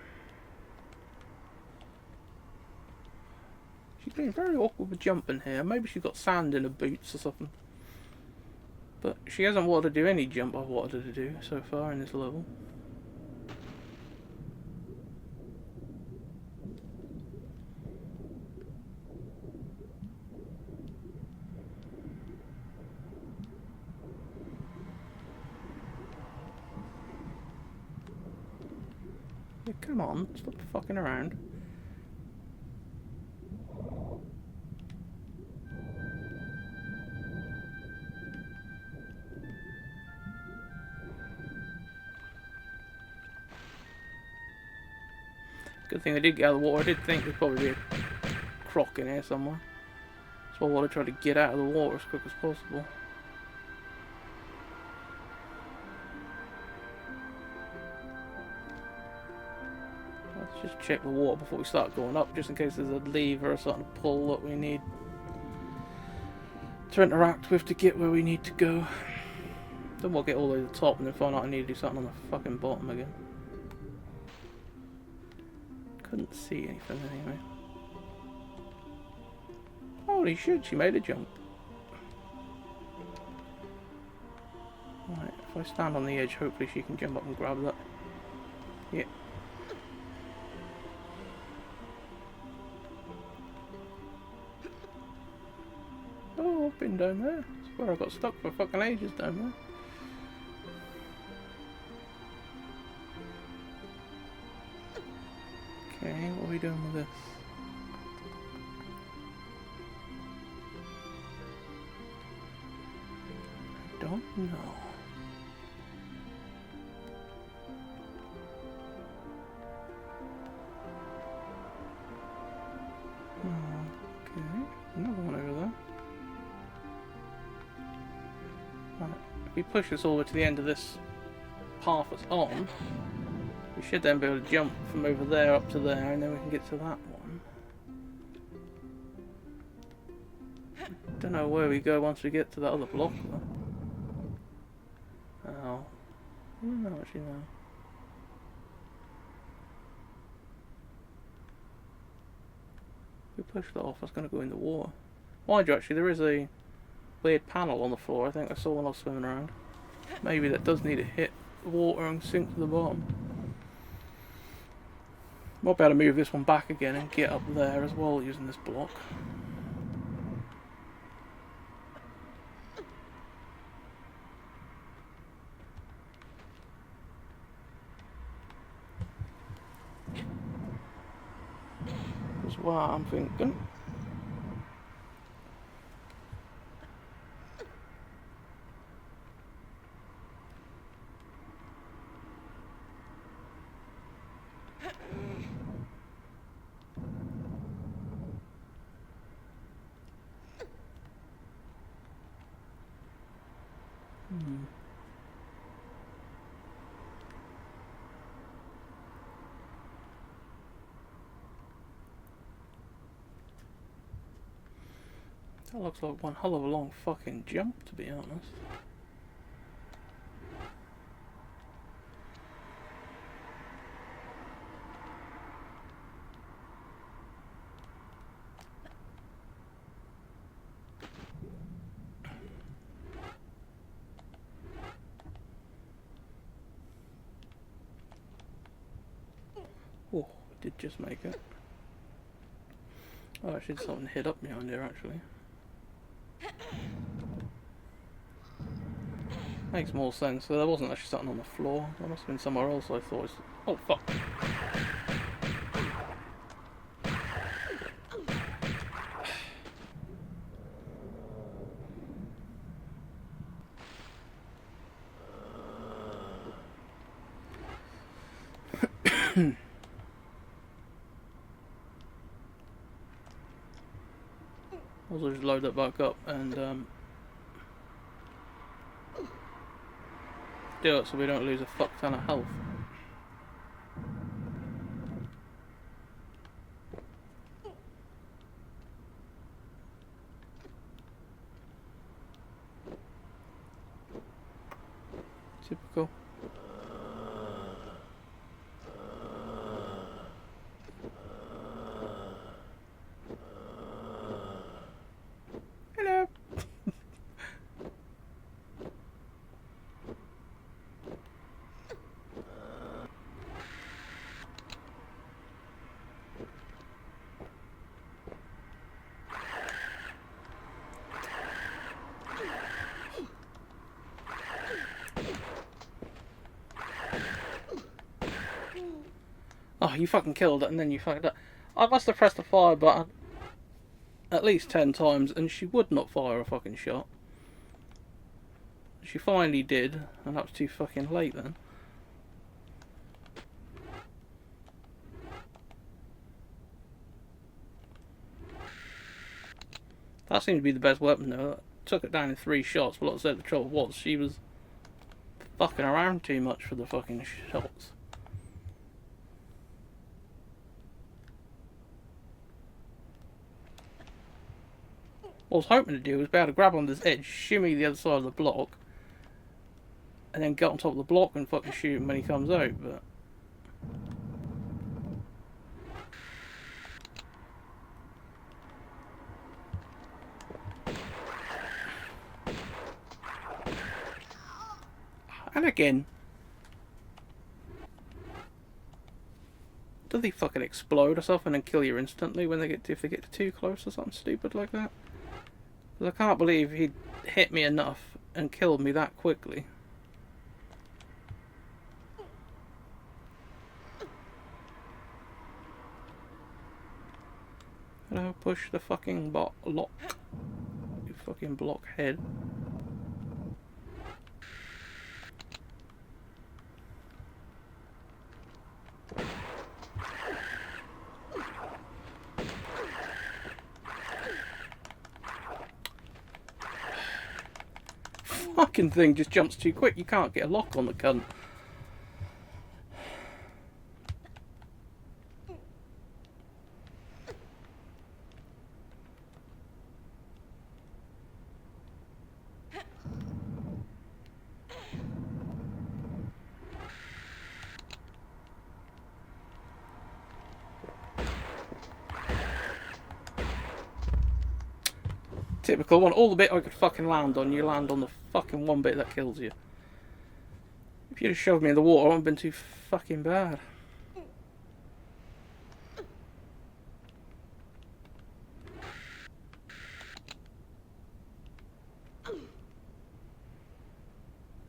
She's been very awkward with jumping here. Maybe she's got sand in her boots or something. But she hasn't wanted to do any jump I've wanted her to do so far in this level. Yeah, come on, stop fucking around. Good thing I did get out of the water. I did think there'd probably be a croc in here somewhere. So I want to try to get out of the water as quick as possible. Let's just check the water before we start going up, just in case there's a lever or something to pull that we need to interact with to get where we need to go. Then we'll get all the way to the top and then find out I need to do something on the fucking bottom again. Couldn't see anything anyway. Holy shit, she made a jump. Right, if I stand on the edge, hopefully she can jump up and grab that. Yeah. Oh, I've been down there. That's where I got stuck for fucking ages down there. Okay, what are we doing with this? I don't know. Okay, another one over there. Right, if we push this all the way to the end of this path that's on, we should then be able to jump from over there up to there, and then we can get to that one. Don't know where we go once we get to that other block though. Oh. I don't know actually now. If we push that off, that's going to go in the water. Mind you, actually, there is a weird panel on the floor. I think I saw when I was swimming around. Maybe that does need to hit the water and sink to the bottom. Might be able to move this one back again and get up there as well using this block. That's what I'm thinking. That looks like one hell of a long fucking jump, to be honest. Oh, did just make it. Oh, actually, something hit up behind here, actually. Makes more sense. So there wasn't actually something on the floor. There must have been somewhere else. I thought. Oh fuck! I'll just load that back up and do it so we don't lose a fuck ton of health. Typical. Hello. Oh, you fucking killed it and then you fucked up. I must have pressed the fire button at least 10 times and she would not fire a fucking shot. She finally did, and that was too fucking late then. That seemed to be the best weapon though. That took it down in 3 shots, but like I said, the trouble was she was fucking around too much for the fucking shots. What I was hoping to do was be able to grab on this edge, shimmy the other side of the block, and then get on top of the block and fucking shoot him when he comes out, but... And again. Do they fucking explode or something and kill you instantly when they get if they get too close or something stupid like that? Because I can't believe he hit me enough and killed me that quickly. Hello, push the fucking lock. You fucking blockhead. Fucking thing just jumps too quick. You can't get a lock on the cunt. Typical one. All the bit I could fucking land on, you land on the fucking one bit that kills you. If you'd have shoved me in the water, it wouldn't have been too fucking bad.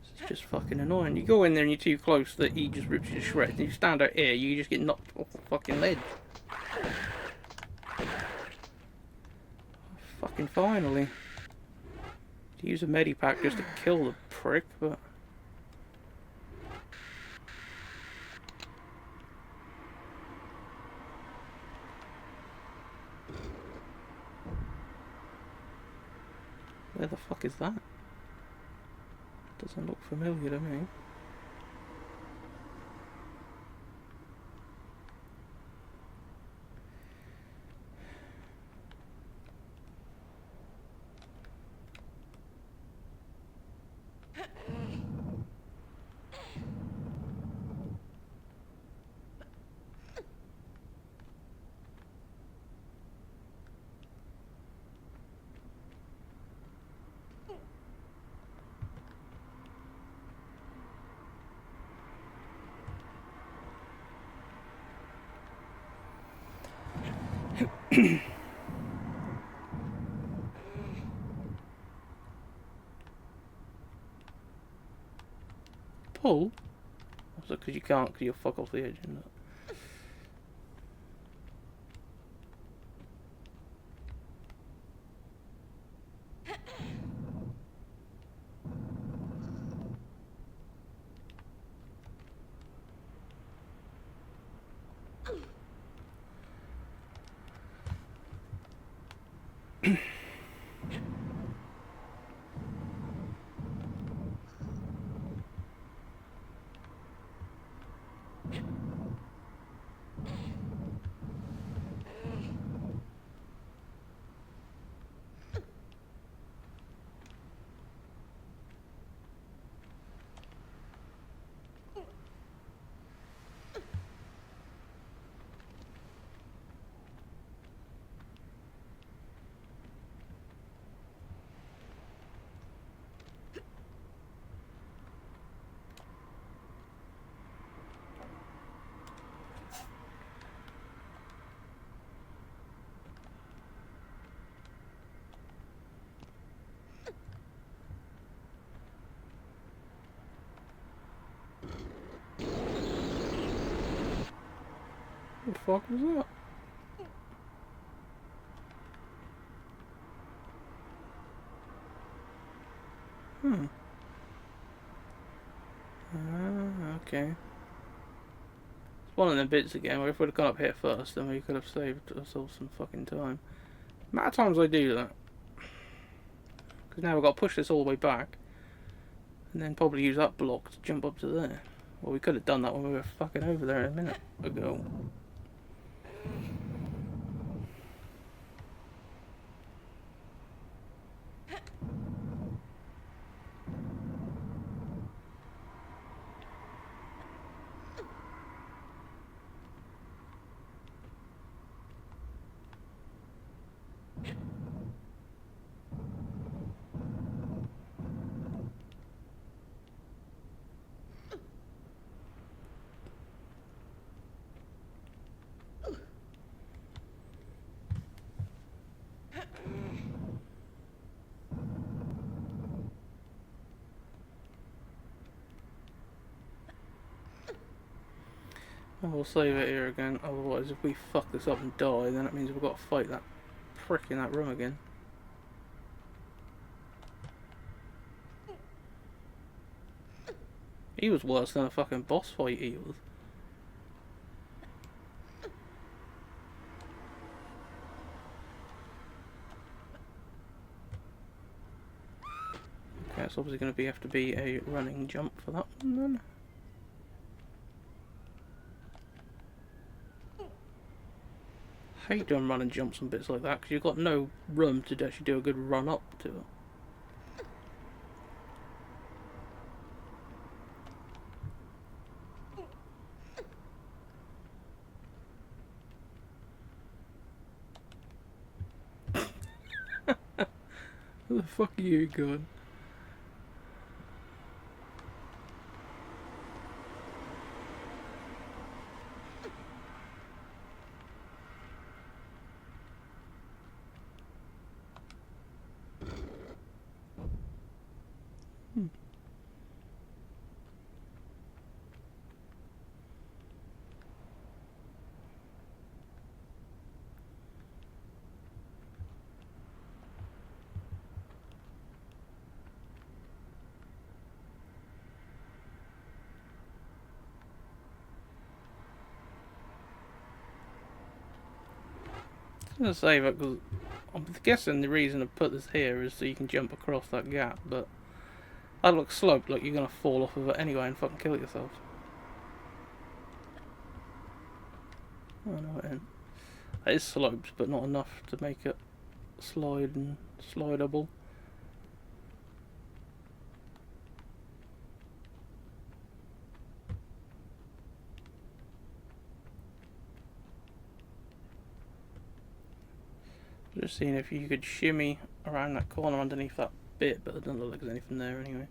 It's just fucking annoying. You go in there and you're too close that he just rips you to shreds. And you stand out here, you just get knocked off the fucking ledge. Fucking finally. To use a medipack just to kill the prick, but... Where the fuck is that? Doesn't look familiar to me. Pull? Also, because you can't, because you'll fuck off the edge, isn't it? What the fuck was that? Okay. It's one of them bits again where if we'd have gone up here first, then we could have saved ourselves some fucking time. The amount of times I do that. Because now we've got to push this all the way back. And then probably use that block to jump up to there. Well, we could have done that when we were fucking over there a minute ago. And we'll save it here again, otherwise if we fuck this up and die, then that means we've got to fight that prick in that room again. He was worse than a fucking boss fight, he was. Okay, it's obviously going to have to be a running jump for that one then. I hate doing run and jumps and bits like that because you've got no room to actually do a good run up to it. Where the fuck are you going? I'm gonna save it because I'm guessing the reason I put this here is so you can jump across that gap, but that looks sloped, like you're gonna fall off of it anyway and fucking kill yourself. Oh no, it ain't. It is sloped, but not enough to make it slide and slidable. Just seeing if you could shimmy around that corner underneath that bit, but it doesn't look like there's anything there anyway.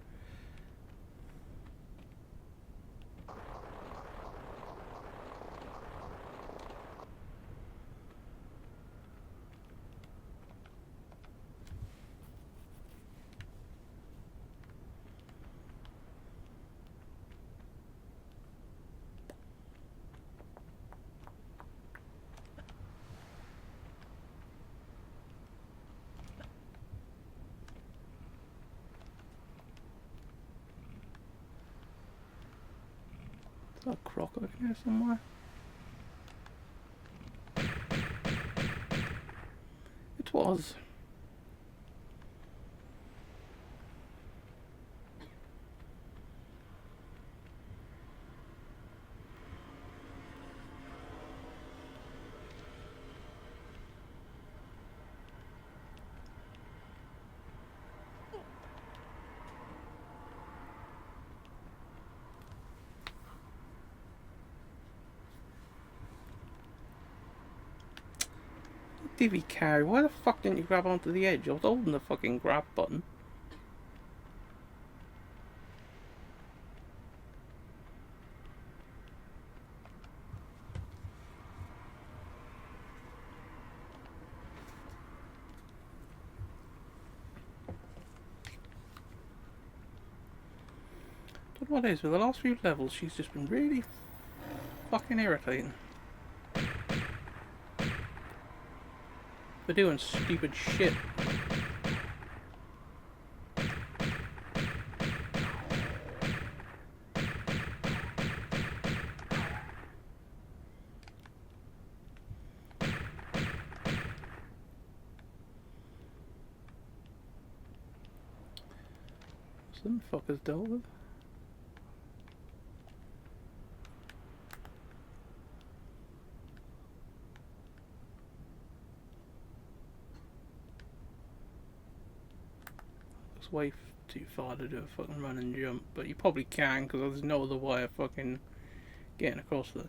Is that a croc over here somewhere? It was. Divvy carry, why the fuck didn't you grab onto the edge? I was holding the fucking grab button. But what is, with the last few levels, she's just been really fucking irritating. For doing stupid shit. Some fuckers dealt with. Looks way too far to do a fucking run and jump, but you probably can because there's no other way of fucking getting across there.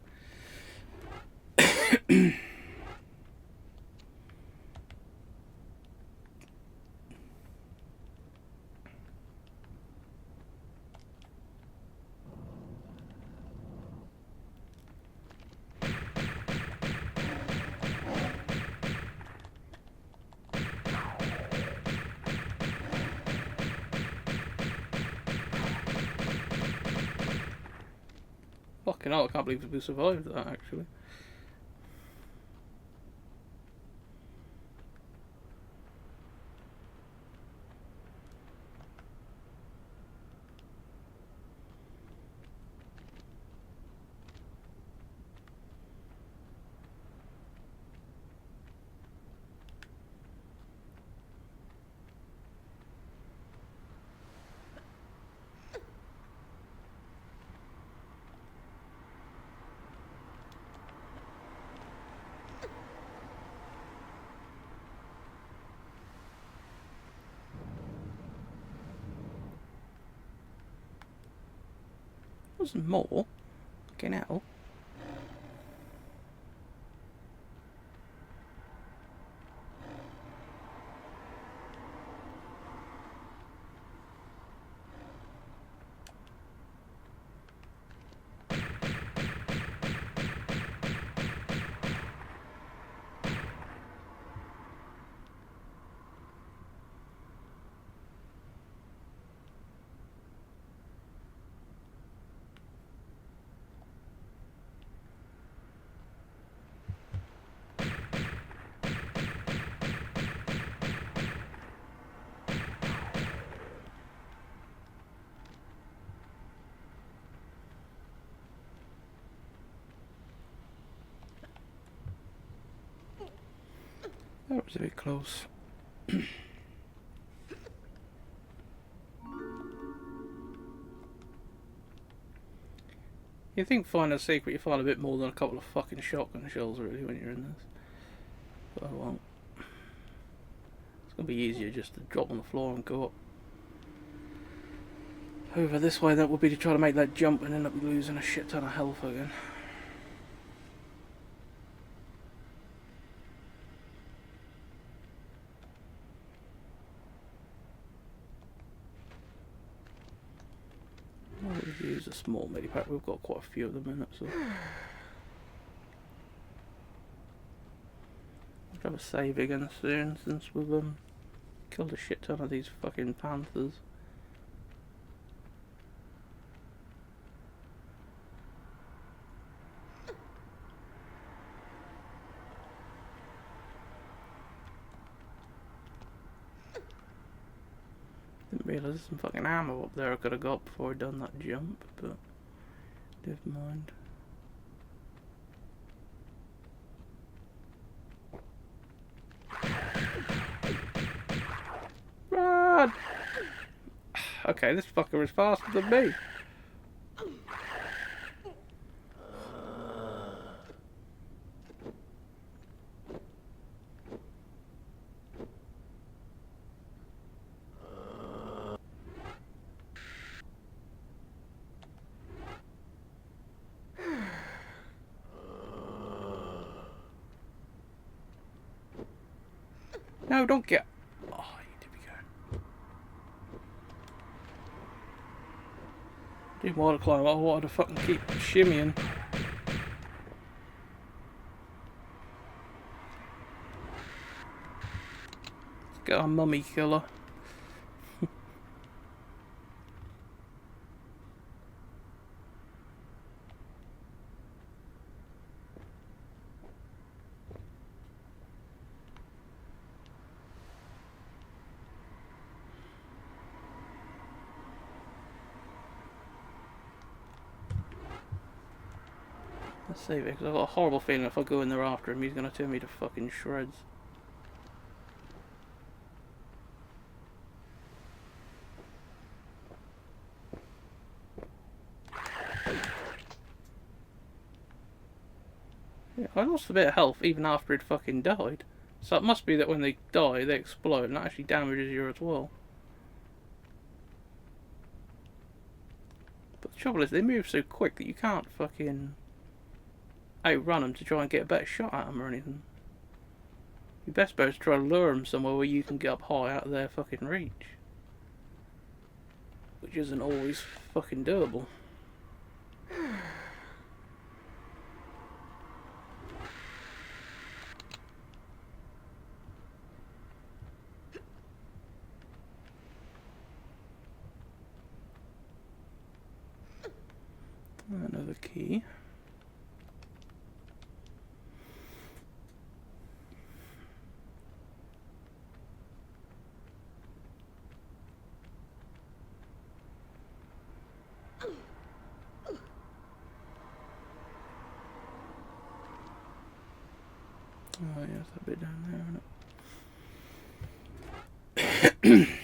Fucking hell, I can't believe we survived that actually. Wasn't more. Fucking hell. That was a bit close. You think finding a secret you find a bit more than a couple of fucking shotgun shells really when you're in this. But I won't. It's gonna be easier just to drop on the floor and go up. Over this way that would be to try to make that jump and end up losing a shit ton of health again. We'll use a small medipack, we've got quite a few of them in it, so. We'll have a save again soon since we've killed a shit ton of these fucking panthers. Didn't realise there's some fucking ammo up there I could have got before I'd done that jump, but never mind. Run! Okay, this fucker is faster than me. No, don't get. Oh, here we go. Didn't want to climb. I wanted to fucking keep shimmying. Let's get our mummy killer. Let's save it, because I've got a horrible feeling if I go in there after him, he's going to turn me to fucking shreds. Yeah, I lost a bit of health even after he'd fucking died. So it must be that when they die, they explode, and that actually damages you as well. But the trouble is, they move so quick that you can't fucking outrun them to try and get a better shot at them or anything. Your best bet is to try to lure them somewhere where you can get up high out of their fucking reach. Which isn't always fucking doable. Another key. Oh yes, that bit down there, isn't it?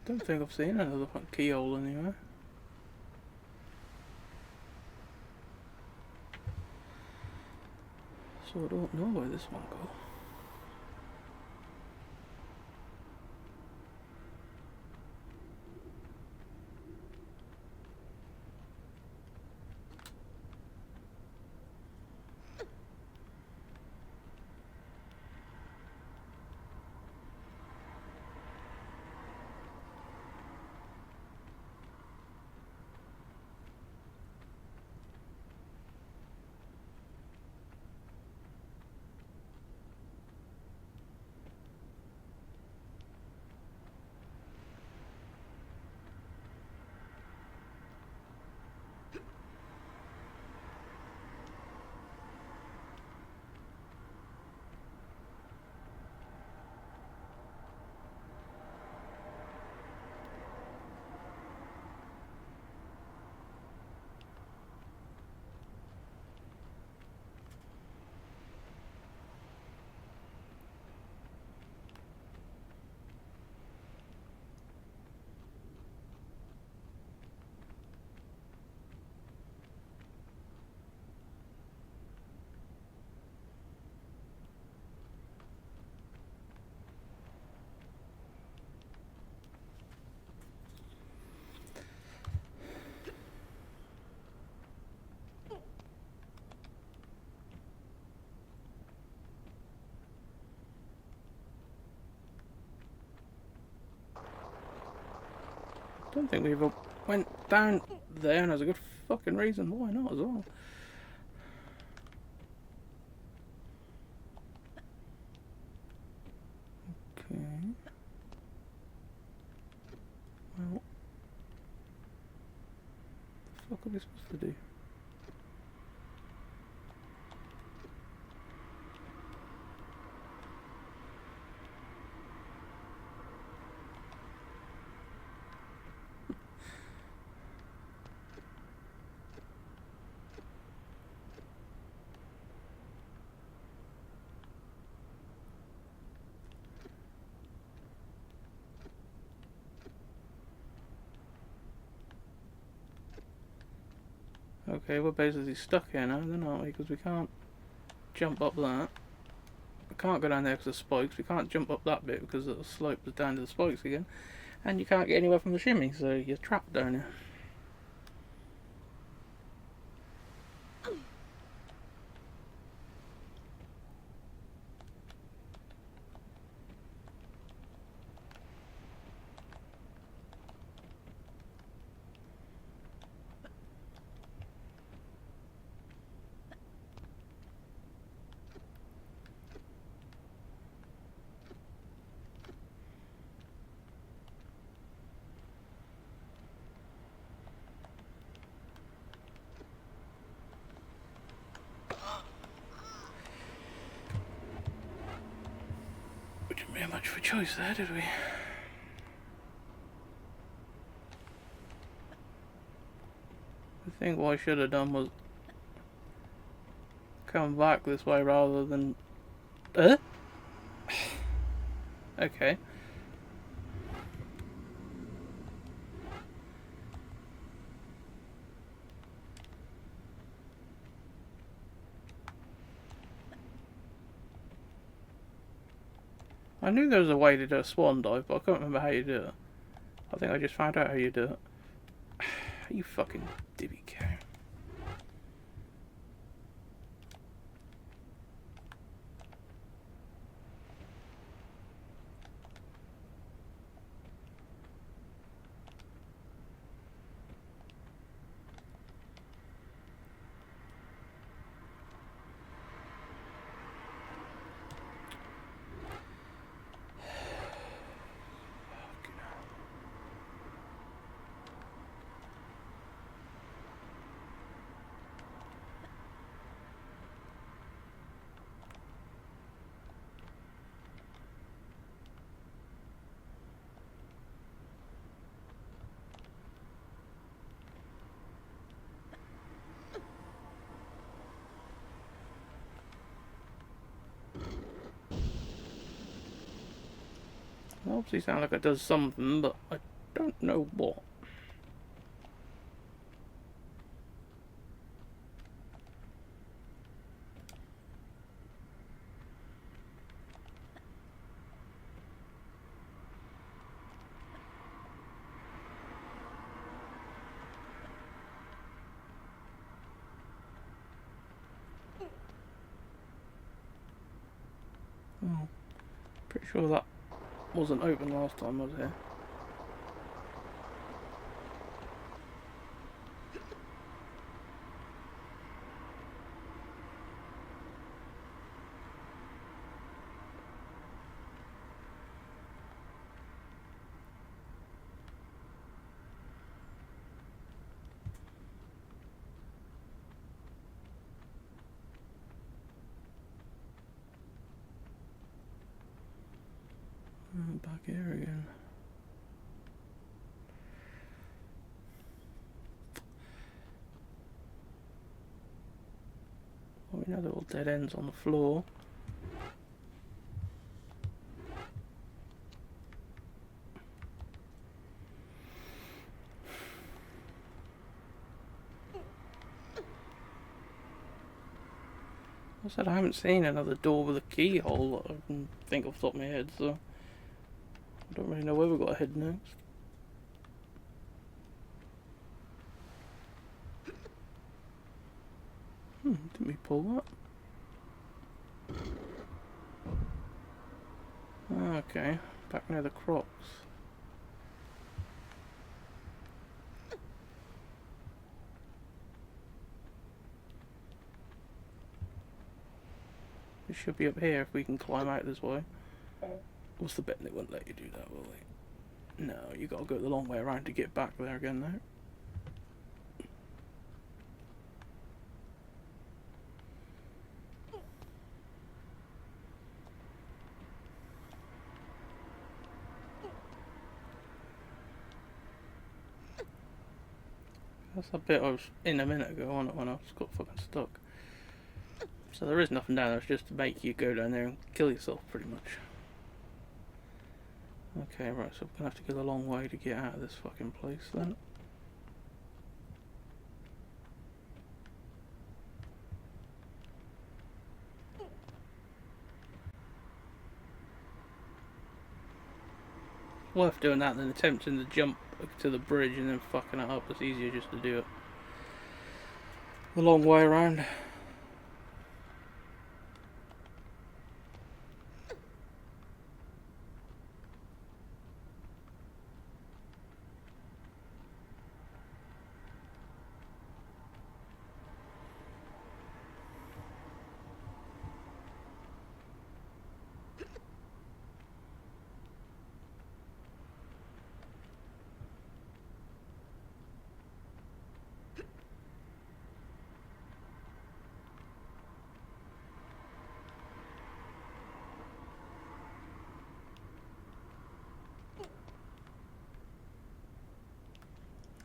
Don't think I've seen another keyhole anywhere. So I don't know where this one goes. Don't think we ever went down there, and there's a good fucking reason why not as well. Okay. Well, what the fuck are we supposed to do? Okay, we're basically stuck here now, then, aren't we? Because we can't jump up that. We can't go down there because of spikes. We can't jump up that bit because the slope is down to the spikes again. And you can't get anywhere from the shimmy, so you're trapped down here. We didn't really have much of a choice there, did we? I think what I should have done was come back this way rather than... Okay. I knew there was a way to do a swan dive, but I can't remember how you do it. I think I just found out how you do it. You fucking dibby cow. It obviously sounds like it does something, but I don't know what. Oh, pretty sure that wasn't open last time I was here. Back here again. Well, we know they're all dead ends on the floor. I said I haven't seen another door with a keyhole that I can think off the top of my head, so I don't really know where we've got to head next. Didn't we pull that? Okay, back near the crocs. It should be up here if we can climb out this way. What's the bet they won't let you do that, will they? No, you gotta go the long way around to get back there again now. That's a bit I was in a minute ago, wasn't it, when I just got fucking stuck. So there is nothing down there, it's just to make you go down there and kill yourself, pretty much. Okay, right, so we're gonna have to go the long way to get out of this fucking place then. Worth doing that than attempting to jump to the bridge and then fucking it up. It's easier just to do it the long way around.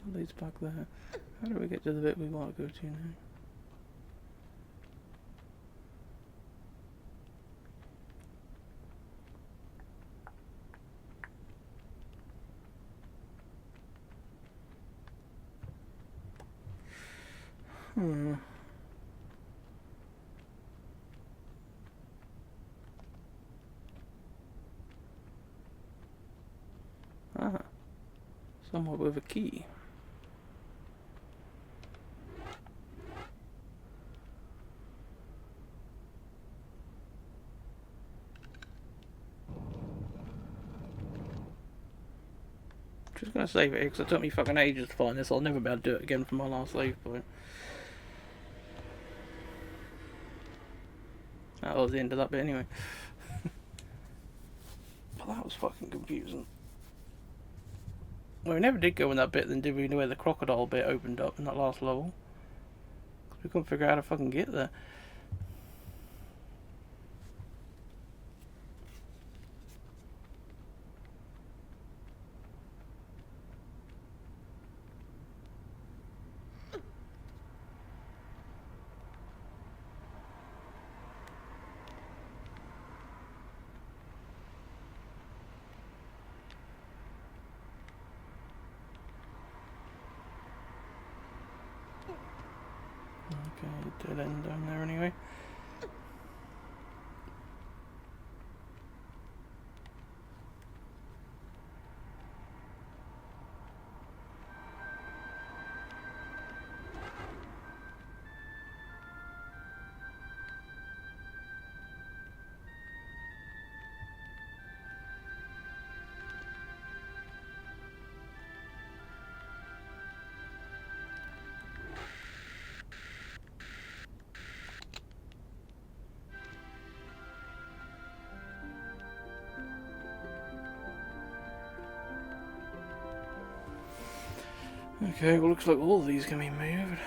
That leads back there. How do we get to the bit we want to go to now? Ah, somewhere with a key. Just gonna save it here because it took me fucking ages to find this. I'll never be able to do it again from my last save point. That was the end of that bit anyway. But that was fucking confusing. Well, we never did go in that bit then, did we, where the crocodile bit opened up in that last level? Because we couldn't figure out how to fucking get there. Okay, dead end down there anyway. Okay, well looks like all of these can be moved.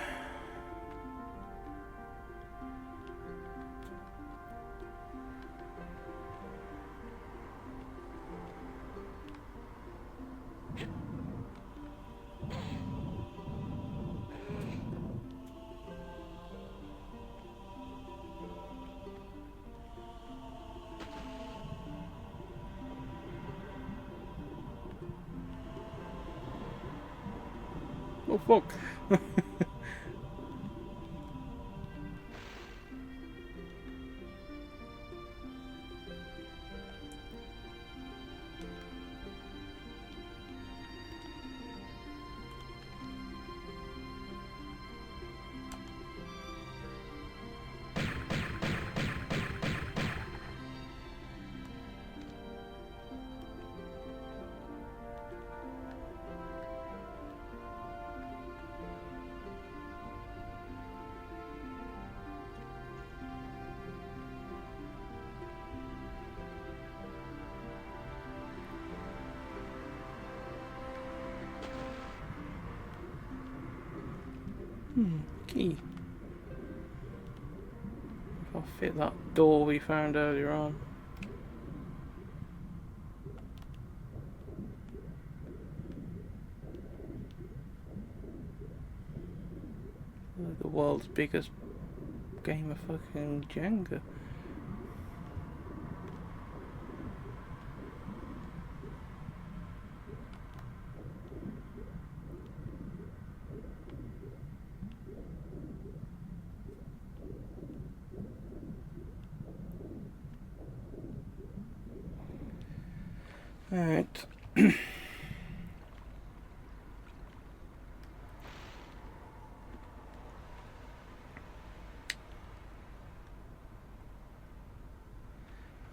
Oh fuck! Key. If I'll fit that door we found earlier on. The world's biggest game of fucking Jenga. Alright. How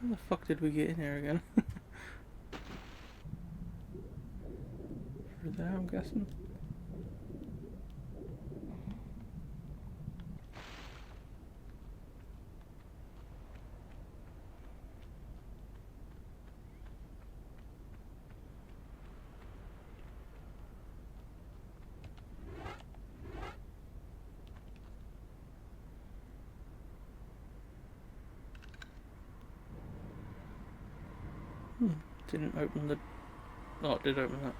the fuck did we get in here again? Through there, I'm guessing. Didn't open the... Oh, it did open that.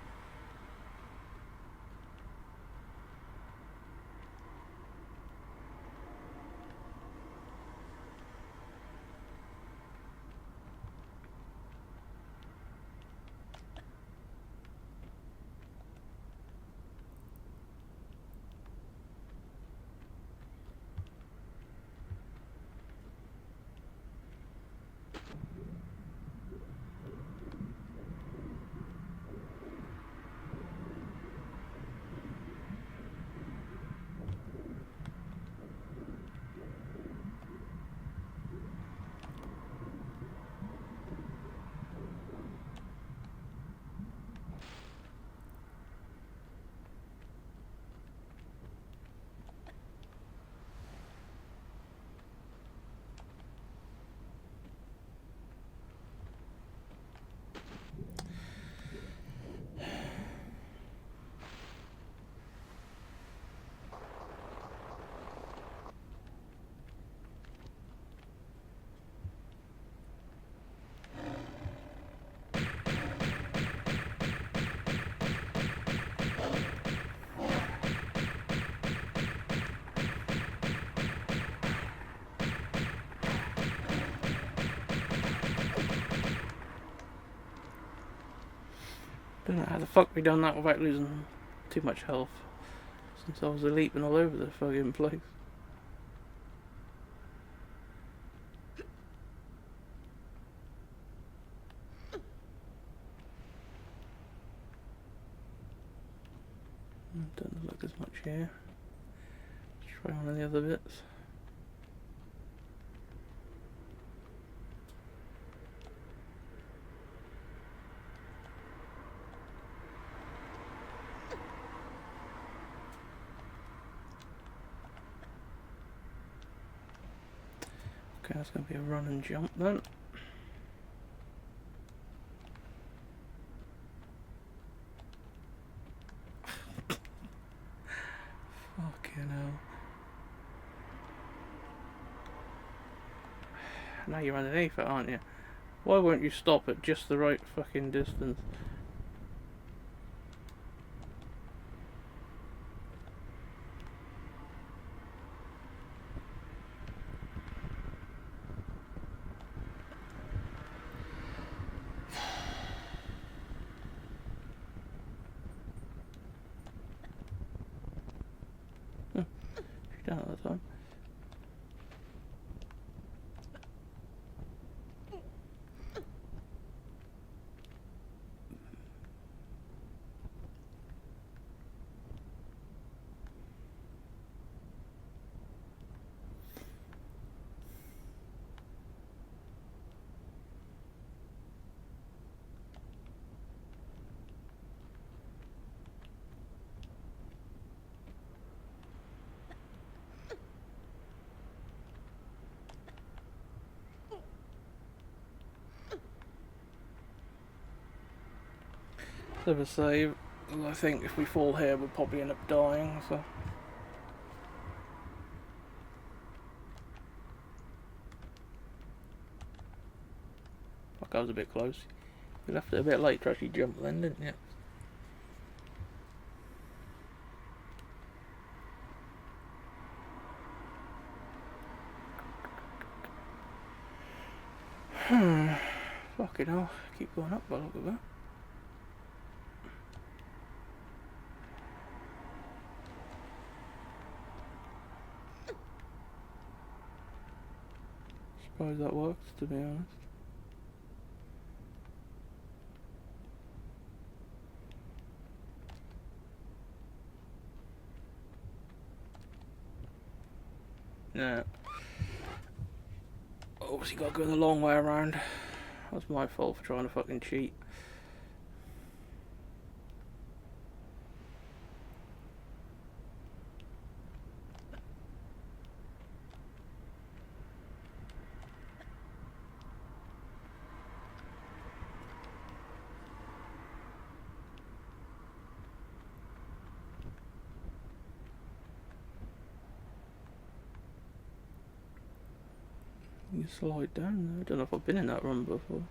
Don't know how the fuck we done that without losing too much health. Since I was leaping all over the fucking place. Doesn't look like there's much here. Let's try one of the other bits. Okay, that's going to be a run and jump then. Fucking hell. Now you're underneath it, aren't you? Why won't you stop at just the right fucking distance? She's done it all the time. Never save. I think if we fall here, we'll probably end up dying. So. Fuck, I was a bit close. You left it a bit late to actually jump then, didn't you? Fucking hell. Keep going up by the look of that. Suppose that works, to be honest. No. Obviously got to go the long way around. That's my fault for trying to fucking cheat. You slide down there. I don't know if I've been in that run before.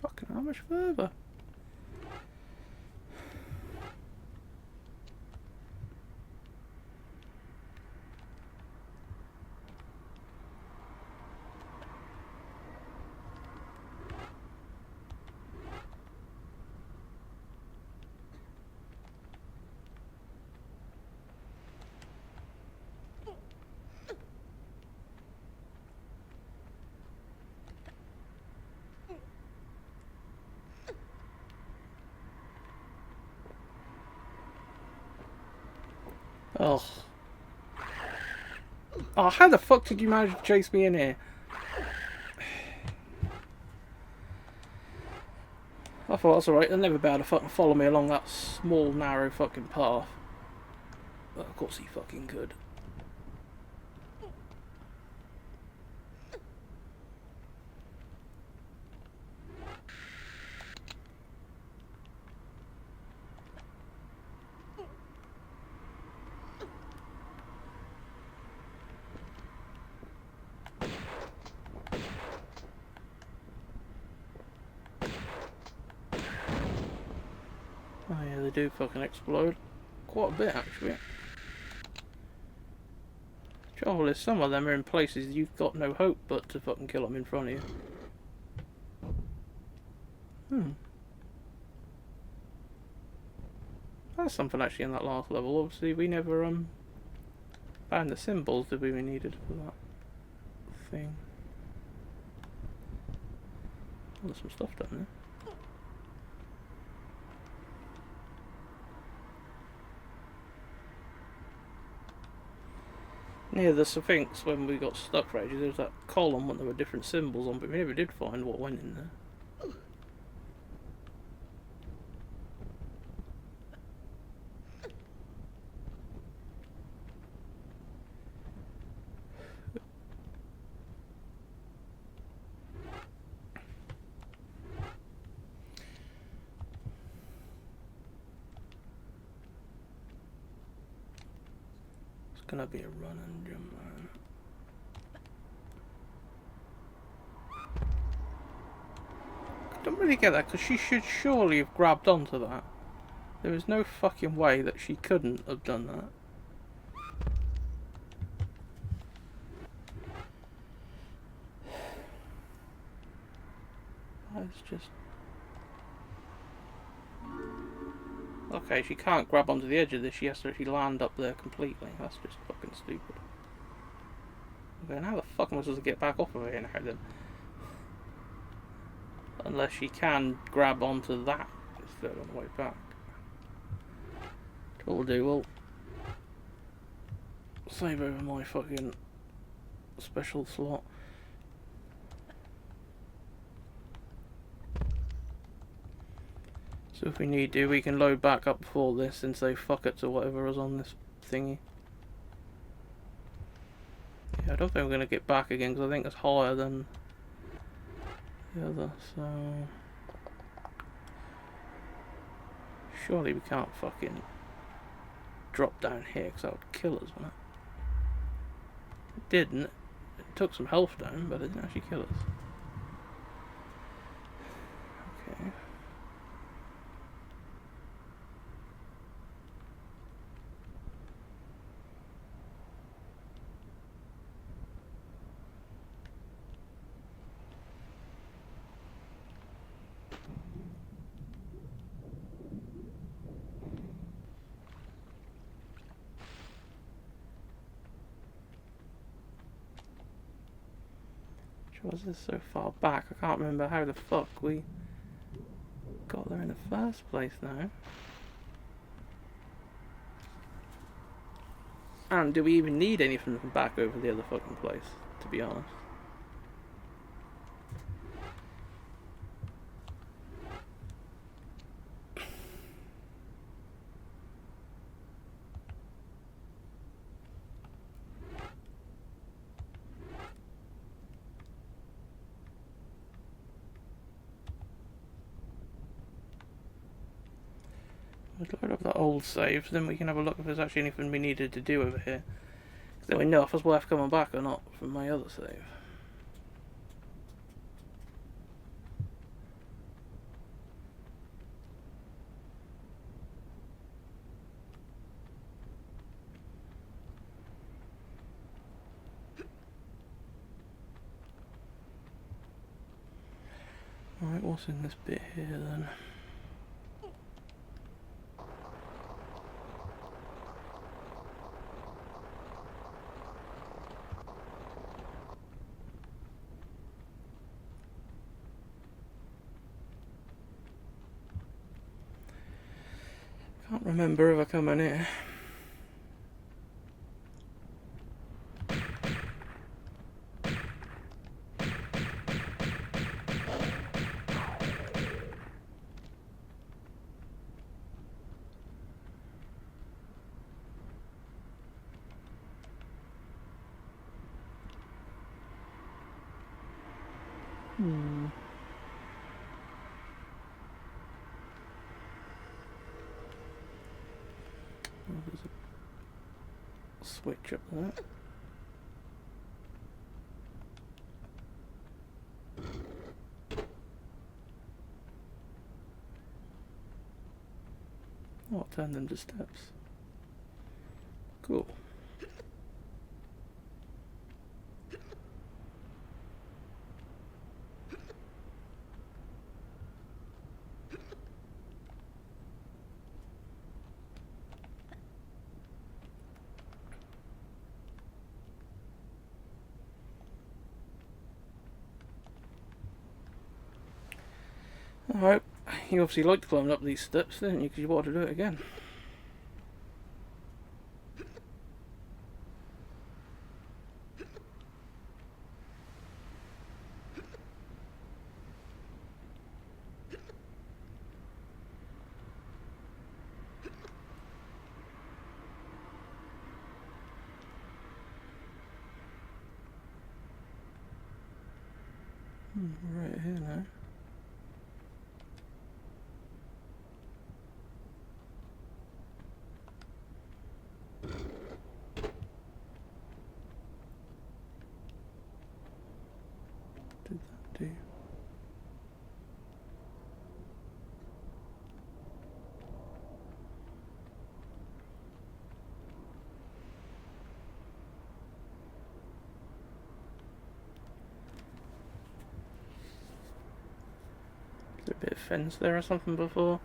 Fucking how much further? Oh. Oh, how the fuck did you manage to chase me in here? I thought that's alright, they'll never be able to fucking follow me along that small, narrow fucking path. But of course he fucking could. Oh yeah, they do fucking explode. Quite a bit, actually. Trouble is, some of them are in places you've got no hope but to fucking kill them in front of you. That's something actually in that last level. Obviously, we never found the symbols that we needed for that thing. Oh, there's some stuff down there. Near the Sphinx, when we got stuck for ages, there was that column when there were different symbols on, but we never did find what went in there. It's gonna be a run and jump, man. I don't really get that, because she should surely have grabbed onto that. There is no fucking way that she couldn't have done that. That's just... Okay, she can't grab onto the edge of this, she has to actually land up there completely. That's just fucking stupid. Okay, now how the fuck am I supposed to get back off of here now then? Unless she can grab onto that instead on the way back. What we'll do, we'll save over my fucking special slot. So if we need to, we can load back up before this and say fuck it to whatever was on this thingy. Yeah, I don't think we're going to get back again because I think it's higher than the other, so... Surely we can't fucking drop down here because that would kill us, wouldn't it? It didn't. It took some health down, but it didn't actually kill us. Okay. Was this so far back? I can't remember how the fuck we got there in the first place now. And do we even need anything from back over the other fucking place, to be honest? Let's load up that old save, so then we can have a look if there's actually anything we needed to do over here. Then we know if it's worth coming back or not from my other save. Alright, what's in this bit here then? Can't remember if I come in here. Oh, there's a switch up there. Oh, I'll turn them to steps. Cool. Alright, you obviously liked climbing up these steps, didn't you? Because you wanted to do it again. Right here now. Did that do? Is there a bit of fence there or something before?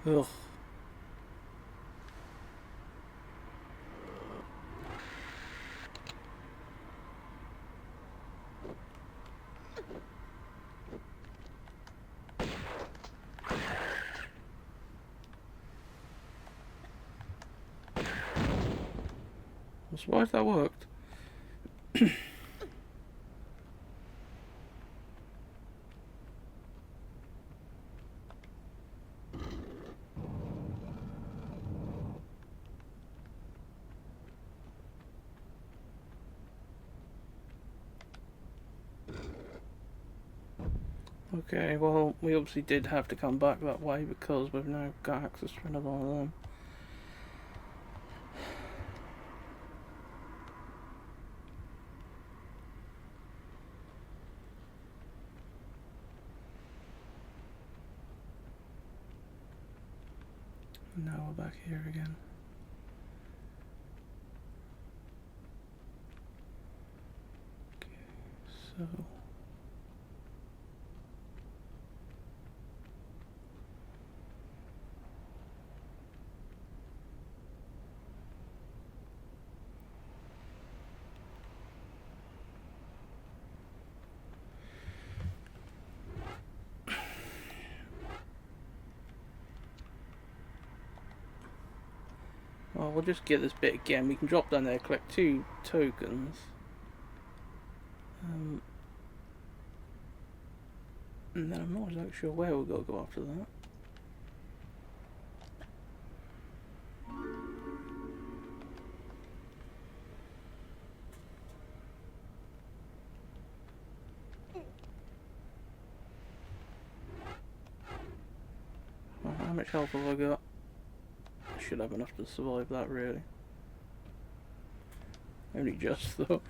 Ugh. I'm surprised that worked. Okay, well, we obviously did have to come back that way because we've now got access to another one of them. Now we're back here again. Okay, so... Well, we'll just get this bit again. We can drop down there, collect 2 tokens. And then I'm not exactly sure where we'll go after that. Well, how much health have I got? I should have enough to survive that, really. Only just, though.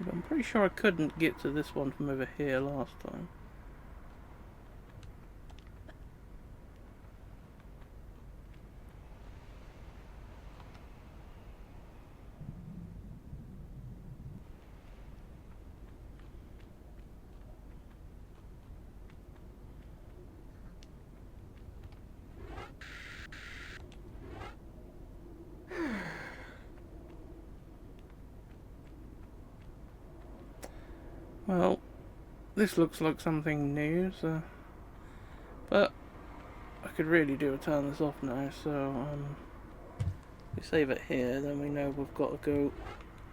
But I'm pretty sure I couldn't get to this one from over here last time. Well, this looks like something new, so... But I could really do a turn this off now, so we save it here, then we know we've got to go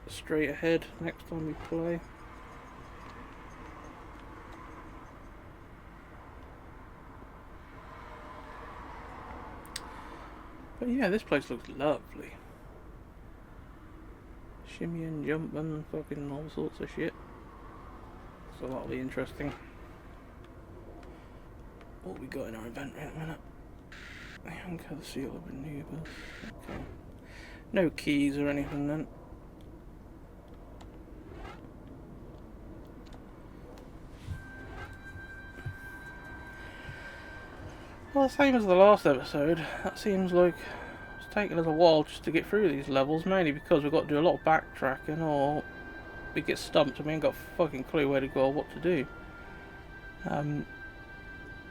straight ahead next time we play. But yeah, this place looks lovely. Shimmy and jump and fucking all sorts of shit. So that'll be interesting. What we got in our inventory at the minute? I haven't got the seal of renewables. Okay. No keys or anything then. Well, same as the last episode. That seems like it's taking us a while just to get through these levels, mainly because we've got to do a lot of backtracking, or we get stumped and we ain't got a fucking clue where to go or what to do. At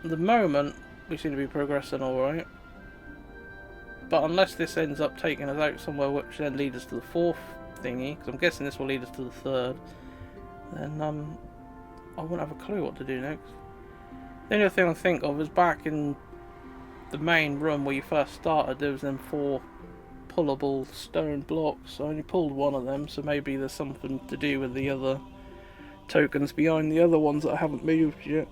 the moment, we seem to be progressing alright. But unless this ends up taking us out somewhere which then leads us to the fourth thingy, because I'm guessing this will lead us to the third, then I won't have a clue what to do next. The only thing I think of is back in the main room where you first started, there was them 4 pullable stone blocks. I only pulled one of them, so maybe there's something to do with the other tokens behind the other ones that I haven't moved yet.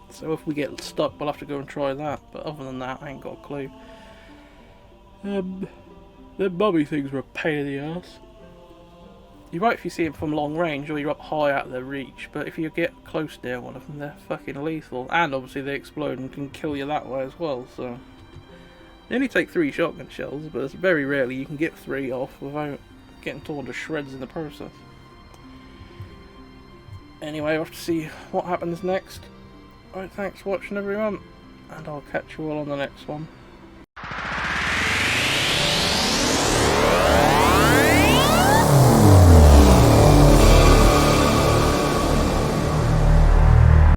So if we get stuck, we'll have to go and try that. But other than that, I ain't got a clue. The mummy things were a pain in the ass. You're right if you see them from long range or you're up high out of their reach, but if you get close near one of them, they're fucking lethal. And obviously they explode and can kill you that way as well, so... They only take 3 shotgun shells, but it's very rarely you can get 3 off without getting torn to shreds in the process. Anyway, we'll have to see what happens next. Alright, thanks for watching everyone, and I'll catch you all on the next one.